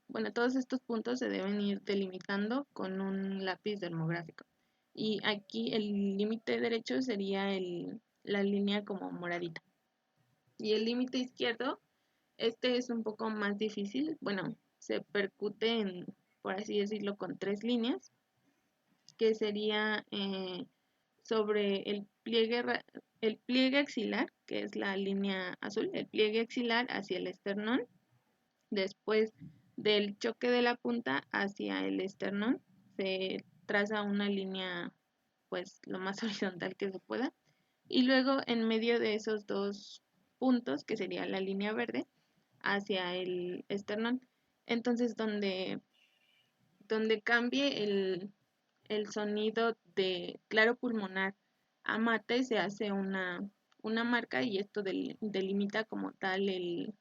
bueno, todos estos puntos se deben ir delimitando con un lápiz dermográfico. Y aquí el límite derecho sería la línea como moradita. Y el límite izquierdo, este es un poco más difícil. Bueno, se percute por así decirlo, con tres líneas, que sería sobre el pliegue axilar, que es la línea azul, el pliegue axilar hacia el esternón, después del choque de la punta hacia el esternón, se traza una línea pues lo más horizontal que se pueda, y luego en medio de esos dos puntos, que sería la línea verde, hacia el esternón. Entonces, donde cambie el sonido de claro pulmonar a mate, se hace una marca y esto delimita como tal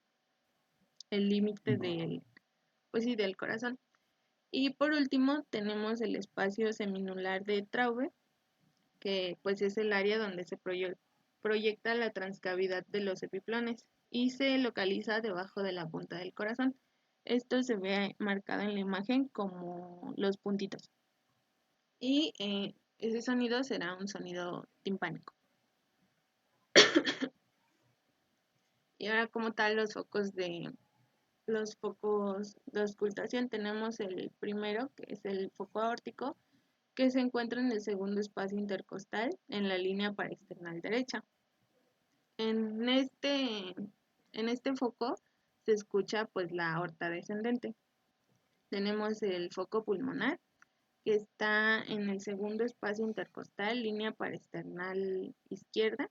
el límite del corazón. Y por último tenemos el espacio seminular de Traube, que pues es el área donde se proyecta la transcavidad de los epiplones y se localiza debajo de la punta del corazón. Esto se ve marcado en la imagen como los puntitos. Y ese sonido será un sonido timpánico. Y ahora como tal los focos de auscultación, tenemos el primero, que es el foco aórtico, que se encuentra en el segundo espacio intercostal en la línea paraesternal derecha. En este foco se escucha pues la aorta descendente. Tenemos el foco pulmonar, que está en el segundo espacio intercostal, línea paraesternal izquierda.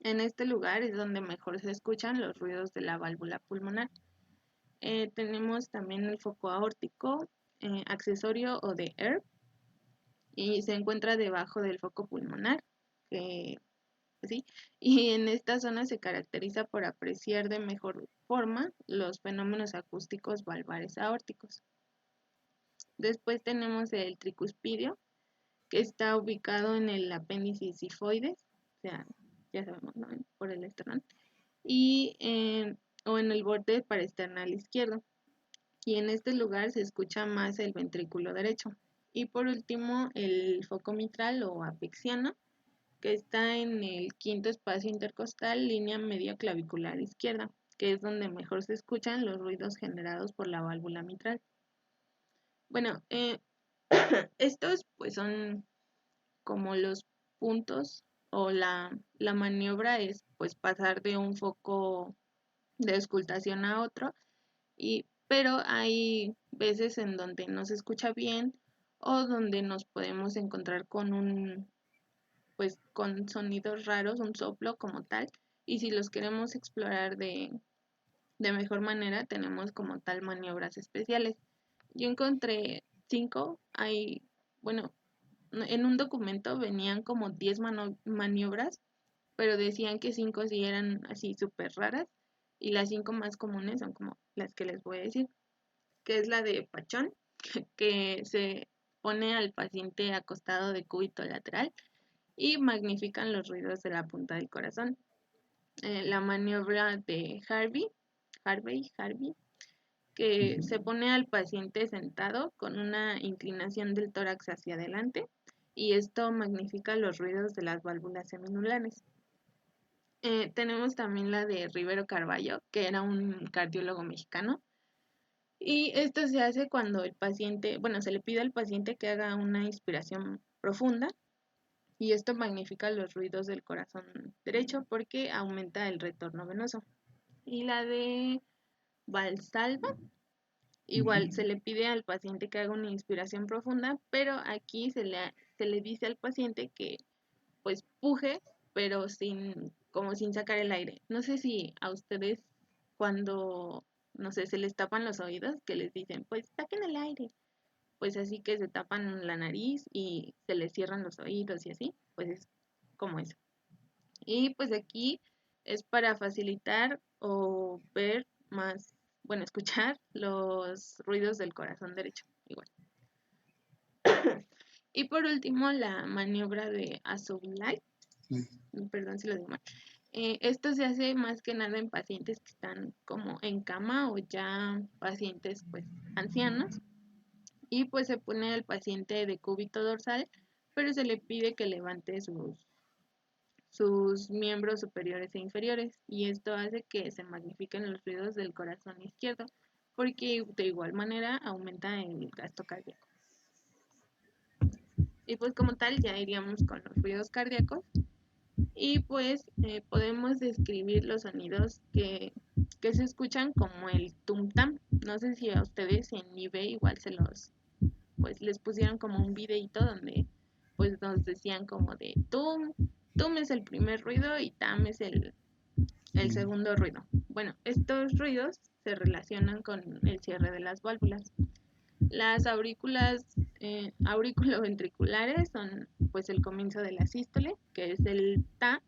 En este lugar es donde mejor se escuchan los ruidos de la válvula pulmonar. Tenemos también el foco aórtico accesorio o de ERB, y se encuentra debajo del foco pulmonar, ¿sí? Y en esta zona se caracteriza por apreciar de mejor forma los fenómenos acústicos valvares aórticos. Después tenemos el tricuspidio, que está ubicado en el apéndice sifoides, o sea, ya sabemos, ¿no? Por el esternón, o en el borde paraesternal izquierdo. Y en este lugar se escucha más el ventrículo derecho. Y por último, el foco mitral o apexiano, que está en el quinto espacio intercostal, línea media clavicular izquierda, que es donde mejor se escuchan los ruidos generados por la válvula mitral. Bueno, estos pues son como los puntos, o la maniobra es pues pasar de un foco de auscultación a otro, pero hay veces en donde no se escucha bien o donde nos podemos encontrar con con sonidos raros, un soplo como tal, y si los queremos explorar de mejor manera, tenemos como tal maniobras especiales. Yo encontré 5, en un documento venían como 10 maniobras, pero decían que 5 sí eran así súper raras, y las 5 más comunes son como las que les voy a decir, que es la de Pachón, que se pone al paciente acostado de cúbito lateral y magnifican los ruidos de la punta del corazón. La maniobra de Harvey, que se pone al paciente sentado con una inclinación del tórax hacia adelante, y esto magnifica los ruidos de las válvulas seminulares. Tenemos también la de Rivero Carballo, que era un cardiólogo mexicano, y esto se hace cuando el paciente, se le pide al paciente que haga una inspiración profunda, y esto magnifica los ruidos del corazón derecho porque aumenta el retorno venoso. Y la de Valsalva, igual se le pide al paciente que haga una inspiración profunda, pero aquí se le dice al paciente que pues puje, pero sin sacar el aire. No sé si a ustedes cuando, no sé, se les tapan los oídos, que les dicen, pues saquen el aire. Pues así que se tapan la nariz y se les cierran los oídos y así, pues es como eso. Y pues aquí es para facilitar o ver más, escuchar los ruidos del corazón derecho, igual. Y por último, la maniobra de Azoulay, perdón si lo digo mal. Esto se hace más que nada en pacientes que están como en cama o ya pacientes pues ancianos, y pues se pone al paciente de cúbito dorsal, pero se le pide que levante sus miembros superiores e inferiores, y esto hace que se magnifiquen los ruidos del corazón izquierdo, porque de igual manera aumenta el gasto cardíaco. Y pues como tal ya iríamos con los ruidos cardíacos, y pues podemos describir los sonidos que se escuchan como el tum tam. No sé si a ustedes en eBay igual les pusieron como un videito donde pues nos decían como de tum es el primer ruido y tam es el segundo ruido. Bueno, estos ruidos se relacionan con el cierre de las válvulas. Las auriculoventriculares son pues el comienzo de la sístole, que es el ta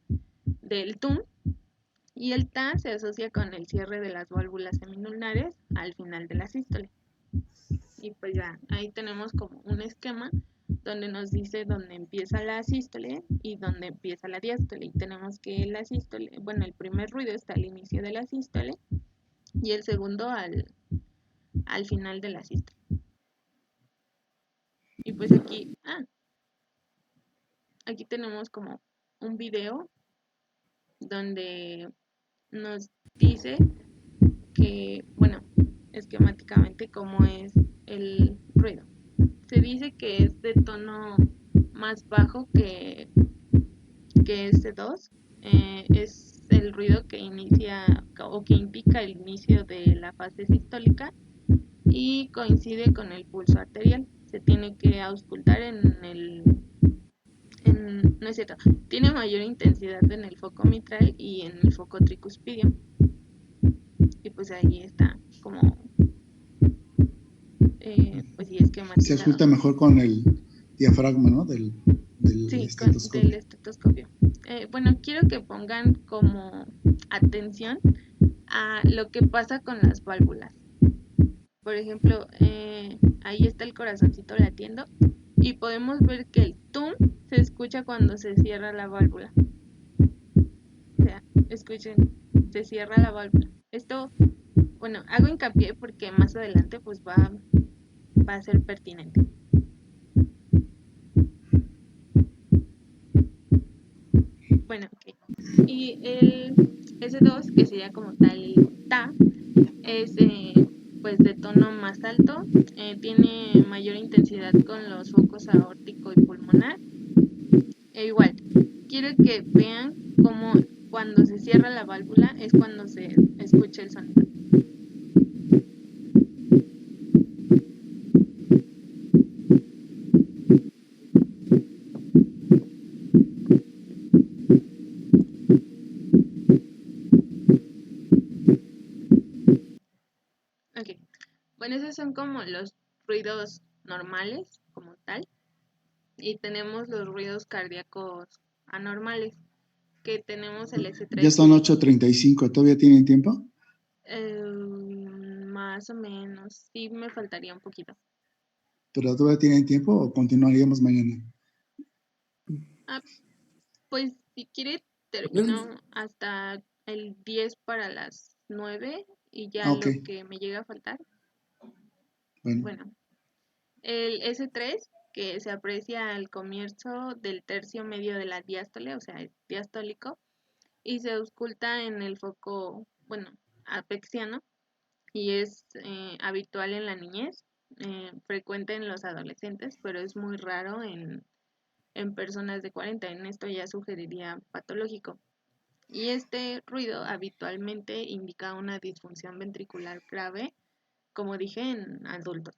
del tum, Y el TA se asocia con el cierre de las válvulas semilunares al final de la sístole. Y pues ya, ahí tenemos como un esquema donde nos dice dónde empieza la sístole y dónde empieza la diástole. Y tenemos que la sístole, bueno, el primer ruido está al inicio de la sístole y el segundo al final de la sístole. Y pues aquí tenemos como un video donde nos dice que, bueno, esquemáticamente cómo es el ruido. Se dice que es de tono más bajo que este 2. Es el ruido que inicia o que indica el inicio de la fase sistólica y coincide con el pulso arterial. Se tiene que auscultar no es cierto, tiene mayor intensidad en el foco mitral y en el foco tricuspidio. Y pues ahí está como pues sí, esquematizado. Se ausculta mejor con el diafragma, ¿no? Del sí, estetoscopio. del estetoscopio. Bueno, quiero que pongan como atención a lo que pasa con las válvulas. Por ejemplo, ahí está el corazoncito latiendo y podemos ver que el tum se escucha cuando se cierra la válvula. O sea, escuchen, se cierra la válvula. Esto, bueno, hago hincapié porque más adelante pues va a ser pertinente. Bueno, ok. Y el S2, que sería como tal el TA, es pues de tono más alto, tiene mayor intensidad con los focos aórtico y pulmonar. E igual, quiero que vean cómo cuando se cierra la válvula es cuando se escucha el sonido. Ok, bueno, esos son como los ruidos normales como tal. Y tenemos los ruidos cardíacos anormales, que tenemos el S3. Ya son 8:35, ¿todavía tienen tiempo? Más o menos, sí me faltaría un poquito. ¿Pero todavía tienen tiempo o continuaríamos mañana? Pues si quiere termino hasta el 10 para las 9 y ya Ok. lo que me llega a faltar. Bueno, el S3, que se aprecia al comienzo del tercio medio de la diástole, o sea, es diastólico, y se ausculta en el foco, bueno, apexiano, y es habitual en la niñez, frecuente en los adolescentes, pero es muy raro en personas de 40. En esto ya sugeriría patológico. Y este ruido habitualmente indica una disfunción ventricular grave, como dije, en adultos.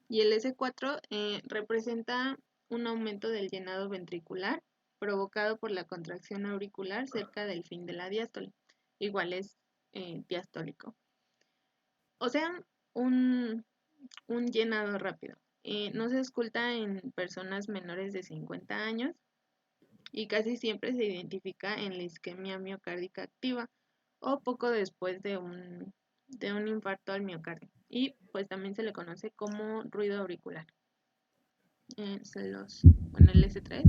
Y el S4 representa un aumento del llenado ventricular provocado por la contracción auricular cerca del fin de la diástole. Igual es diastólico. O sea, un llenado rápido. No se ausculta en personas menores de 50 años y casi siempre se identifica en la isquemia miocárdica activa o poco después de un infarto al miocardio. Y pues también se le conoce como ruido auricular. El S3.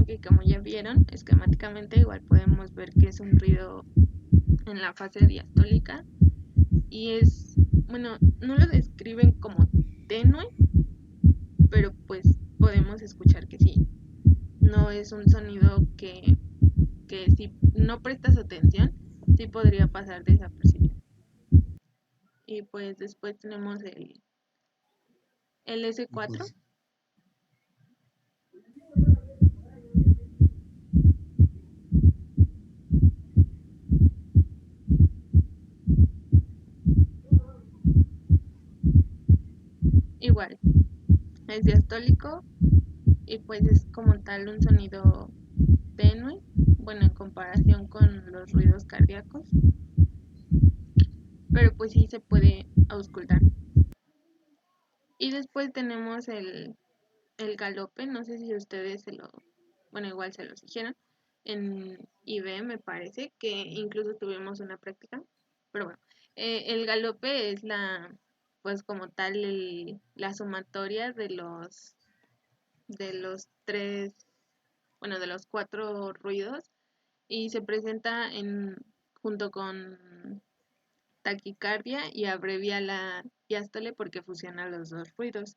Ok, como ya vieron, esquemáticamente igual podemos ver que es un ruido en la fase diastólica y es, bueno, no lo describen como tenue, pero pues podemos escuchar que sí. No es un sonido que si no prestas atención, sí podría pasar desapercibido. Y pues después tenemos el S4. Igual, es diastólico y pues es como tal un sonido tenue, bueno, en comparación con los ruidos cardíacos, pero pues sí se puede auscultar. Y después tenemos el galope, no sé si ustedes bueno, igual se los dijeron, en IB me parece que incluso tuvimos una práctica, pero bueno, el galope es pues como tal, la sumatoria de los tres, bueno, de los 4 ruidos y se presenta junto con taquicardia y abrevia la diástole porque fusiona los dos ruidos.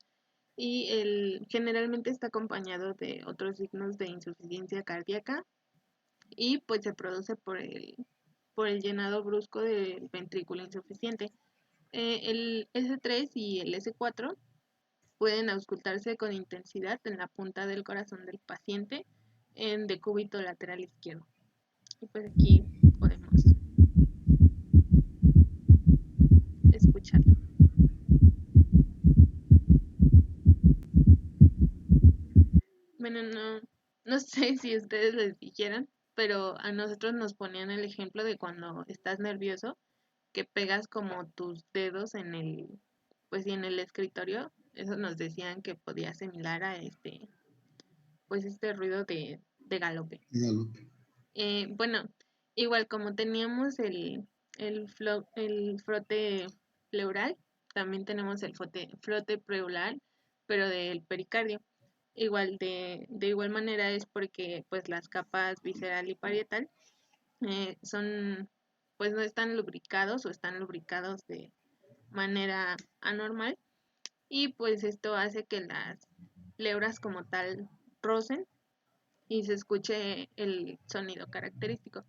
Y generalmente está acompañado de otros signos de insuficiencia cardíaca y pues se produce por el llenado brusco del ventrículo insuficiente. El S3 y el S4 pueden auscultarse con intensidad en la punta del corazón del paciente en decúbito lateral izquierdo. Y pues aquí podemos escucharlo. Bueno, no sé si ustedes les dijeran, pero a nosotros nos ponían el ejemplo de cuando estás nervioso, que pegas como tus dedos pues sí, en el escritorio. Eso nos decían que podía similar a pues este ruido de galope. Galope. Bueno, igual como teníamos el frote pleural, también tenemos el frote pleural, pero del pericardio. Igual de igual manera es porque pues las capas visceral y parietal pues no están lubricados o están lubricados de manera anormal y pues esto hace que las pleuras como tal rocen y se escuche el sonido característico.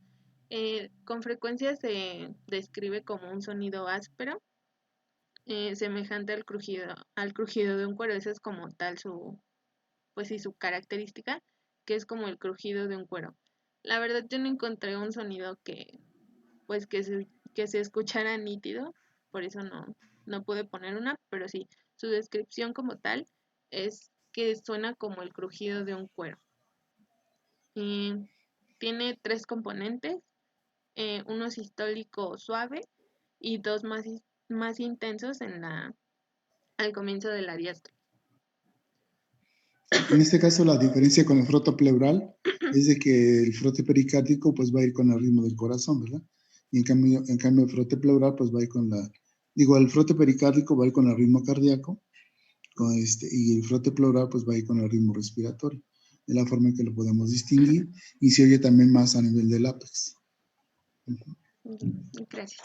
Con frecuencia se describe como un sonido áspero, semejante al crujido de un cuero. Esa es como tal pues sí, su característica, que es como el crujido de un cuero. La verdad yo no encontré un sonido pues que se escuchara nítido, por eso no pude poner una, pero sí, su descripción como tal es que suena como el crujido de un cuero. Tiene 3 componentes, uno sistólico suave y 2 más intensos al comienzo de la diástole. En este caso, la diferencia con el frote pleural es de que el frote pericárdico pues va a ir con el ritmo del corazón, ¿verdad? Y en cambio el frote pleural pues va a ir el frote pericárdico va a ir con el ritmo cardíaco, y el frote pleural pues va a ir con el ritmo respiratorio. De la forma en que lo podemos distinguir y se oye también más a nivel del ápex. Gracias.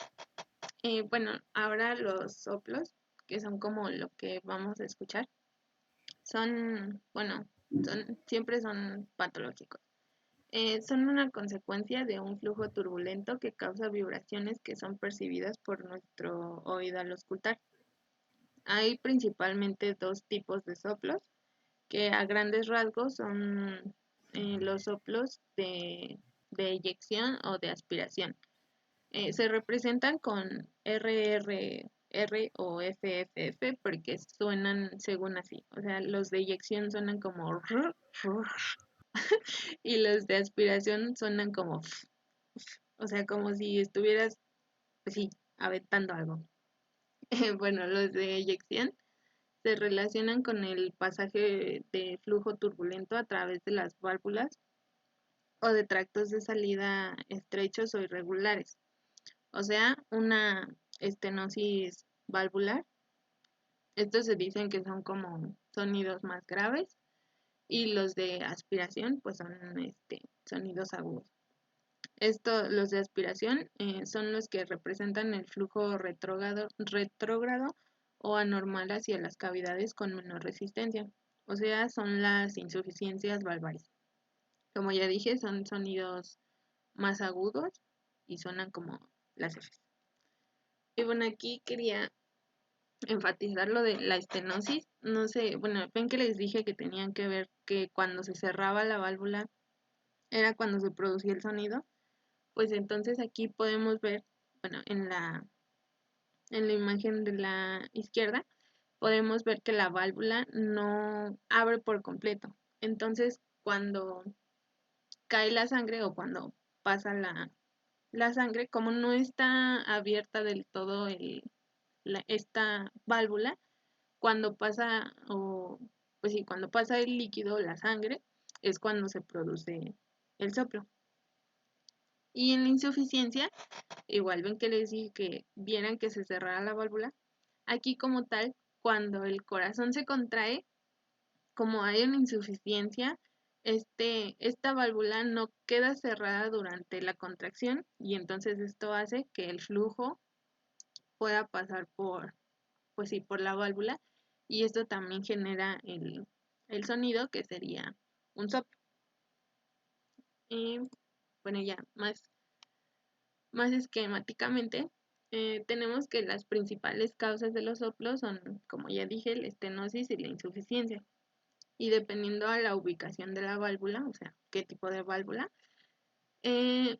Bueno, ahora los soplos, que son como lo que vamos a escuchar, siempre son patológicos. Son una consecuencia de un flujo turbulento que causa vibraciones que son percibidas por nuestro oído al auscultar. Hay principalmente 2 tipos de soplos, que a grandes rasgos son los soplos de eyección o de aspiración. Se representan con RRR o FFF porque suenan según así. O sea, los de eyección suenan como y los de aspiración suenan como o sea, como si estuvieras, pues sí, aventando algo. Bueno, los de eyección se relacionan con el pasaje de flujo turbulento a través de las válvulas o de tractos de salida estrechos o irregulares. O sea, una estenosis valvular. Estos se dicen que son como sonidos más graves y los de aspiración pues son sonidos agudos. Los de aspiración son los que representan el flujo retrógrado o anormal hacia las cavidades con menor resistencia. O sea, son las insuficiencias valvulares. Como ya dije, son sonidos más agudos y suenan como las Fs. Y bueno, aquí quería enfatizar lo de la estenosis. No sé, bueno, ven que les dije que tenían que ver que cuando se cerraba la válvula era cuando se producía el sonido. Pues entonces aquí podemos ver, bueno, en la imagen de la izquierda, podemos ver que la válvula no abre por completo. Entonces, cuando cae la sangre o cuando pasa la sangre, como no está abierta del todo esta válvula, cuando pasa, pues sí, cuando pasa el líquido, la sangre, es cuando se produce el soplo. Y en la insuficiencia, igual ven que les dije que vieran que se cerrara la válvula. Aquí como tal, cuando el corazón se contrae, como hay una insuficiencia, esta válvula no queda cerrada durante la contracción y entonces esto hace que el flujo pueda pasar pues sí, por la válvula y esto también genera el sonido que sería un soplo. Y bueno, ya más esquemáticamente, tenemos que las principales causas de los soplos son, como ya dije, la estenosis y la insuficiencia. Y dependiendo a la ubicación de la válvula, o sea, qué tipo de válvula, es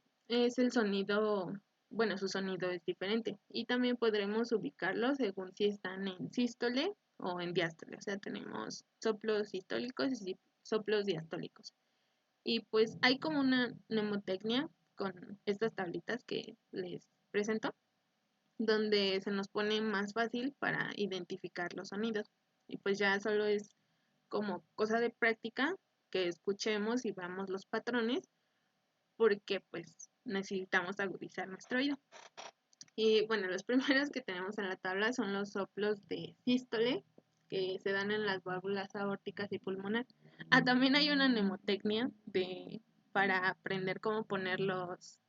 el sonido, bueno, su sonido es diferente. Y también podremos ubicarlo según si están en sístole o en diástole. O sea, tenemos soplos sistólicos y soplos diastólicos. Y pues hay como una mnemotecnia con estas tablitas que les presento, donde se nos pone más fácil para identificar los sonidos. Y pues ya solo es como cosa de práctica que escuchemos y veamos los patrones, porque pues necesitamos agudizar nuestro oído. Y bueno, los primeros que tenemos en la tabla son los soplos de sístole, que se dan en las válvulas aórticas y pulmonar. También hay una mnemotecnia para aprender cómo poner las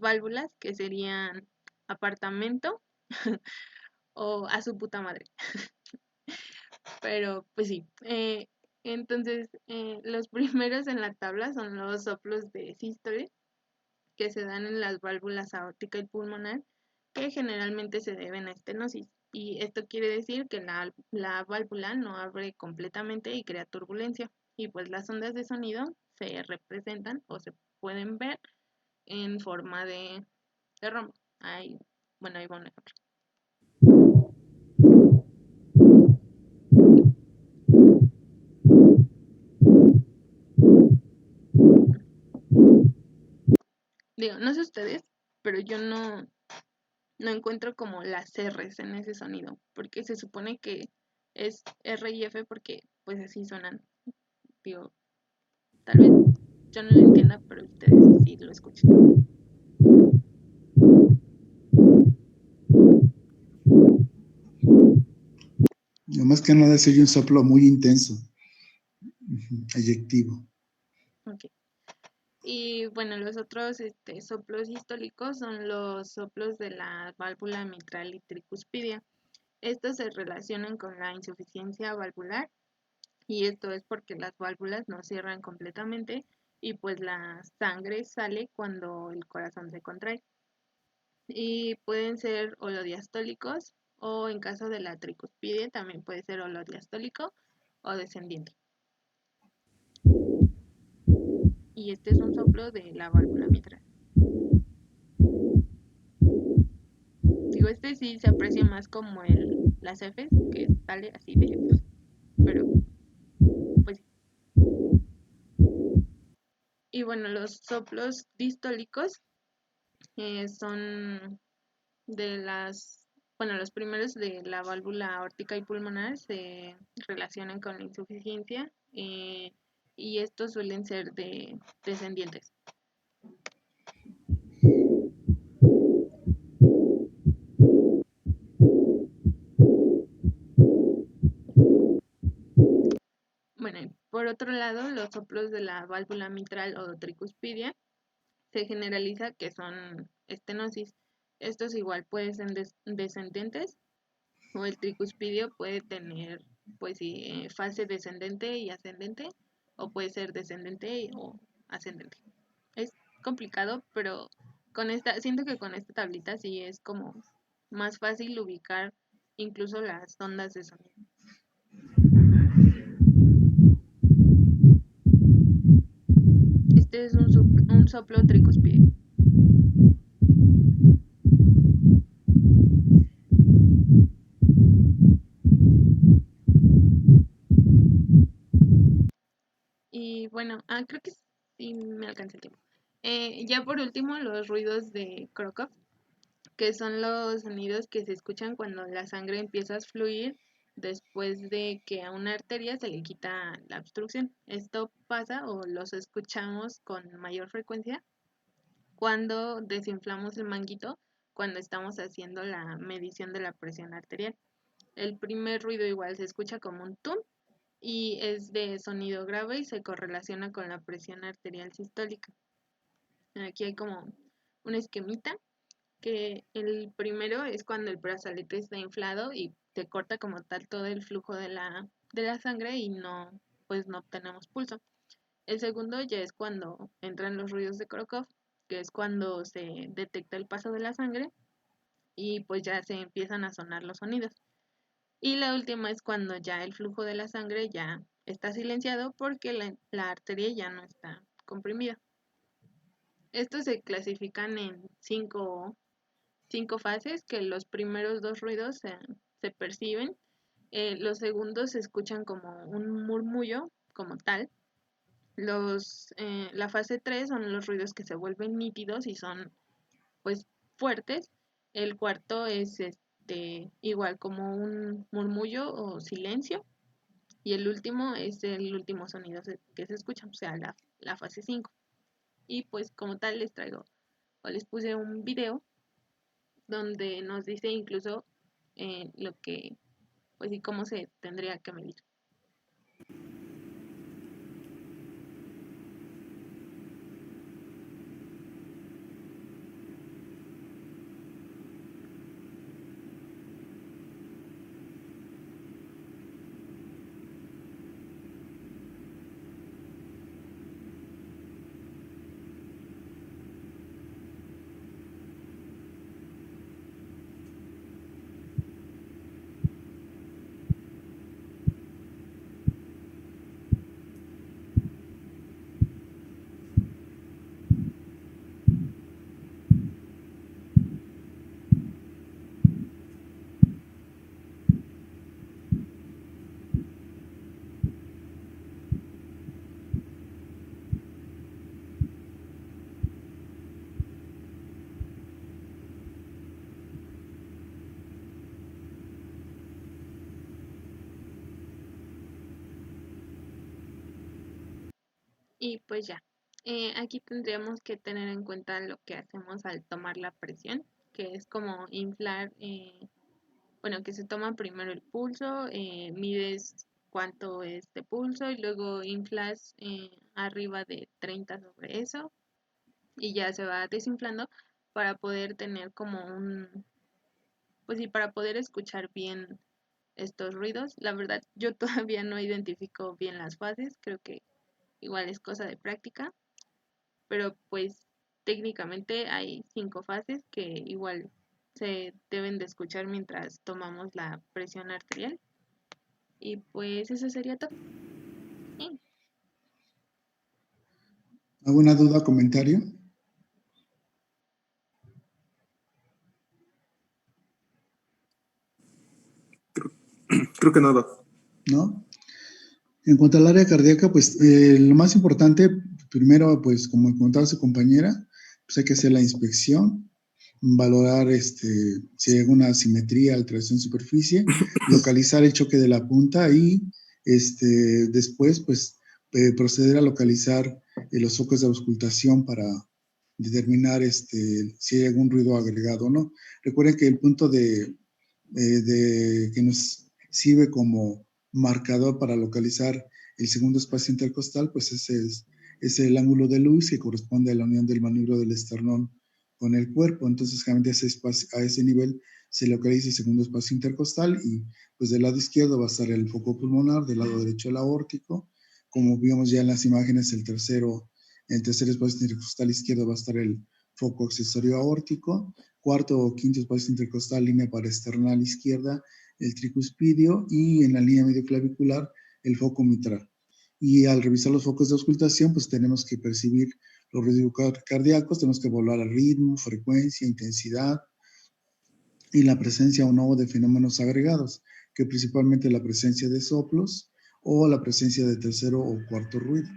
válvulas, que serían apartamento o a su puta madre. Pero pues sí, entonces los primeros en la tabla son los soplos de sístole, que se dan en las válvulas aórtica y pulmonar, que generalmente se deben a estenosis. Y esto quiere decir que la válvula no abre completamente y crea turbulencia. Y pues las ondas de sonido se representan o se pueden ver en forma de rombo. Bueno, ahí va un ejemplo. Digo, no sé ustedes, pero yo no encuentro como las R's en ese sonido, porque se supone que es R y F porque pues así suenan. Digo, tal vez yo no lo entienda, pero ustedes sí lo escuchan. Lo más que nada es un soplo muy intenso, eyectivo. Ok. Y bueno, los otros soplos sistólicos son los soplos de la válvula mitral y tricuspidia. Estos se relacionan con la insuficiencia valvular y esto es porque las válvulas no cierran completamente y pues la sangre sale cuando el corazón se contrae. Y pueden ser holodiastólicos o en caso de la tricuspidia también puede ser holodiastólico o descendiente. Y este es un soplo de la válvula mitral. Digo, este sí se aprecia más como las Fs, que sale así de... Pero, pues... Y bueno, los soplos distólicos son de los primeros de la válvula aórtica y pulmonar se relacionan con la insuficiencia y estos suelen ser descendientes. Bueno, por otro lado, los soplos de la válvula mitral o tricuspidia se generaliza que son estenosis. Estos igual pueden ser descendentes o el tricuspidio puede tener pues sí, fase descendente y ascendente o puede ser descendente o ascendente. Es complicado, pero siento que con esta tablita sí es como más fácil ubicar incluso las ondas de sonido. Este es un soplo tricuspide. Y bueno, creo que sí me alcanza el tiempo. Ya por último, los ruidos de Crocop, que son los sonidos que se escuchan cuando la sangre empieza a fluir después de que a una arteria se le quita la obstrucción. Esto pasa o los escuchamos con mayor frecuencia cuando desinflamos el manguito, cuando estamos haciendo la medición de la presión arterial. El primer ruido igual se escucha como un tum y es de sonido grave y se correlaciona con la presión arterial sistólica. Aquí hay como un esquemita que el primero es cuando el brazalete está inflado y te corta como tal todo el flujo de la sangre y pues no obtenemos pulso. El segundo ya es cuando entran los ruidos de Korokov, que es cuando se detecta el paso de la sangre y pues ya se empiezan a sonar los sonidos. Y la última es cuando ya el flujo de la sangre ya está silenciado porque la arteria ya no está comprimida. Estos se clasifican en cinco fases, que los primeros dos ruidos se perciben, los segundos se escuchan como un murmullo como tal. La fase 3 son los ruidos que se vuelven nítidos y son pues fuertes. El cuarto es igual como un murmullo o silencio. Y el último es el último sonido que se escucha, o sea, la fase 5. Y pues como tal les puse un video donde nos dice incluso lo que, pues y cómo se tendría que medir. Y pues ya, aquí tendríamos que tener en cuenta lo que hacemos al tomar la presión, que es como inflar, bueno, que se toma primero el pulso, mides cuánto es de pulso y luego inflas arriba de 30 sobre eso y ya se va desinflando para poder tener como pues sí, para poder escuchar bien estos ruidos. La verdad, yo todavía no identifico bien las fases, creo que igual es cosa de práctica, pero pues técnicamente hay 5 fases que igual se deben de escuchar mientras tomamos la presión arterial. Y pues eso sería todo. Sí. ¿Alguna duda o comentario? Creo que nada. ¿No? En cuanto al área cardíaca, pues lo más importante, primero, pues como comentaba su compañera, pues hay que hacer la inspección, valorar si hay alguna asimetría, alteración de superficie, localizar el choque de la punta y después, pues, proceder a localizar los focos de auscultación para determinar si hay algún ruido agregado o no. Recuerden que el punto que nos sirve como marcador para localizar el segundo espacio intercostal, pues ese es el ángulo de luz que corresponde a la unión del manubrio del esternón con el cuerpo. Entonces, generalmente a ese nivel se localiza el segundo espacio intercostal y pues del lado izquierdo va a estar el foco pulmonar, del lado derecho el aórtico. Como vimos ya en las imágenes, en el tercer espacio intercostal izquierdo va a estar el foco accesorio aórtico. Cuarto o quinto espacio intercostal, línea paraesternal izquierda, el tricuspidio, y en la línea medioclavicular el foco mitral. Y al revisar los focos de auscultación, pues tenemos que percibir los ruidos cardíacos, tenemos que evaluar el ritmo, frecuencia, intensidad y la presencia o no de fenómenos agregados, que principalmente la presencia de soplos o la presencia de tercero o cuarto ruido.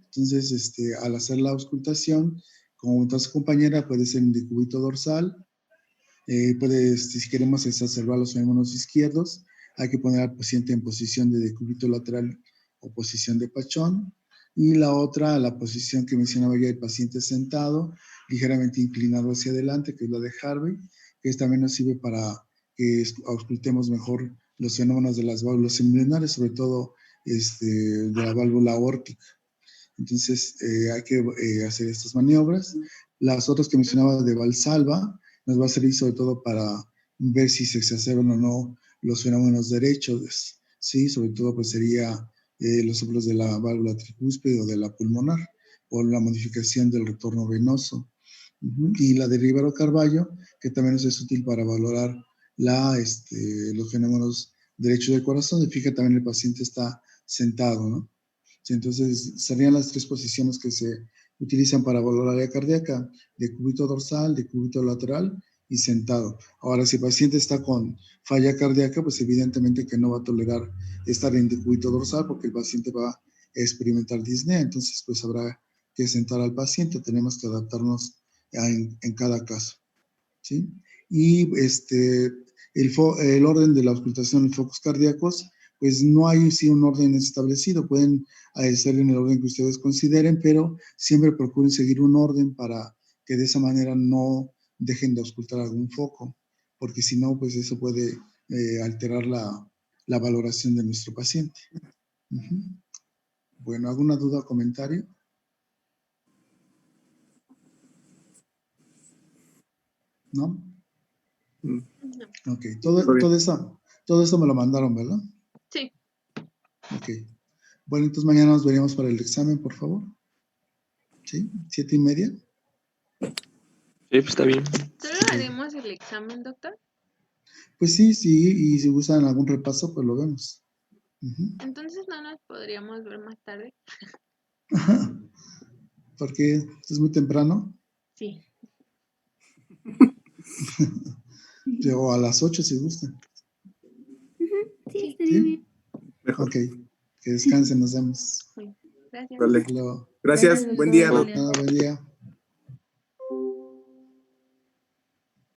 Entonces, al hacer la auscultación, como comentó su compañera, puede ser un decúbito dorsal, Si queremos exacerbar los fenómenos izquierdos, hay que poner al paciente en posición de decúbito lateral o posición de pachón. Y la otra, la posición que mencionaba ya, el paciente sentado, ligeramente inclinado hacia adelante, que es la de Harvey, que también nos sirve para que auscultemos mejor los fenómenos de las válvulas semilunares, sobre todo de la válvula aórtica. Entonces, hay que hacer estas maniobras. Las otras que mencionaba de Valsalva nos va a servir sobre todo para ver si se exacerban o no los fenómenos derechos, ¿sí? Sobre todo, pues sería los soplos de la válvula tricúspide o de la pulmonar, o la modificación del retorno venoso. Y la de Rivero Carballo, que también nos es útil para valorar los fenómenos derechos del corazón. Y fíjate, también el paciente está sentado, ¿no? Entonces, serían las tres posiciones que se utilizan para valorar la cardíaca: decúbito dorsal, decúbito lateral y sentado. Ahora, si el paciente está con falla cardíaca, pues evidentemente que no va a tolerar estar en decúbito dorsal porque el paciente va a experimentar disnea. Entonces, pues habrá que sentar al paciente. Tenemos que adaptarnos en cada caso, ¿sí? Y el orden de la auscultación en focos cardíacos, pues no hay sí un orden establecido. Pueden ser en el orden que ustedes consideren, pero siempre procuren seguir un orden para que de esa manera no dejen de auscultar algún foco, porque si no, pues eso puede alterar la valoración de nuestro paciente. Bueno, ¿alguna duda o comentario? ¿No? Ok, todo eso me lo mandaron, ¿verdad? Sí. Ok. Bueno, entonces mañana nos veríamos para el examen, por favor. ¿Sí? 7:30. Sí, pues está bien. ¿Solo haremos el examen, doctor? Pues sí, y si gustan algún repaso, pues lo vemos. Entonces no nos podríamos ver más tarde. Porque es muy temprano. Sí. O a las 8 si gustan. Sí, estaría bien. Mejor. Ok, que descansen, nos vemos. Gracias. Vale. Hasta luego. Gracias, buen día. Buen día.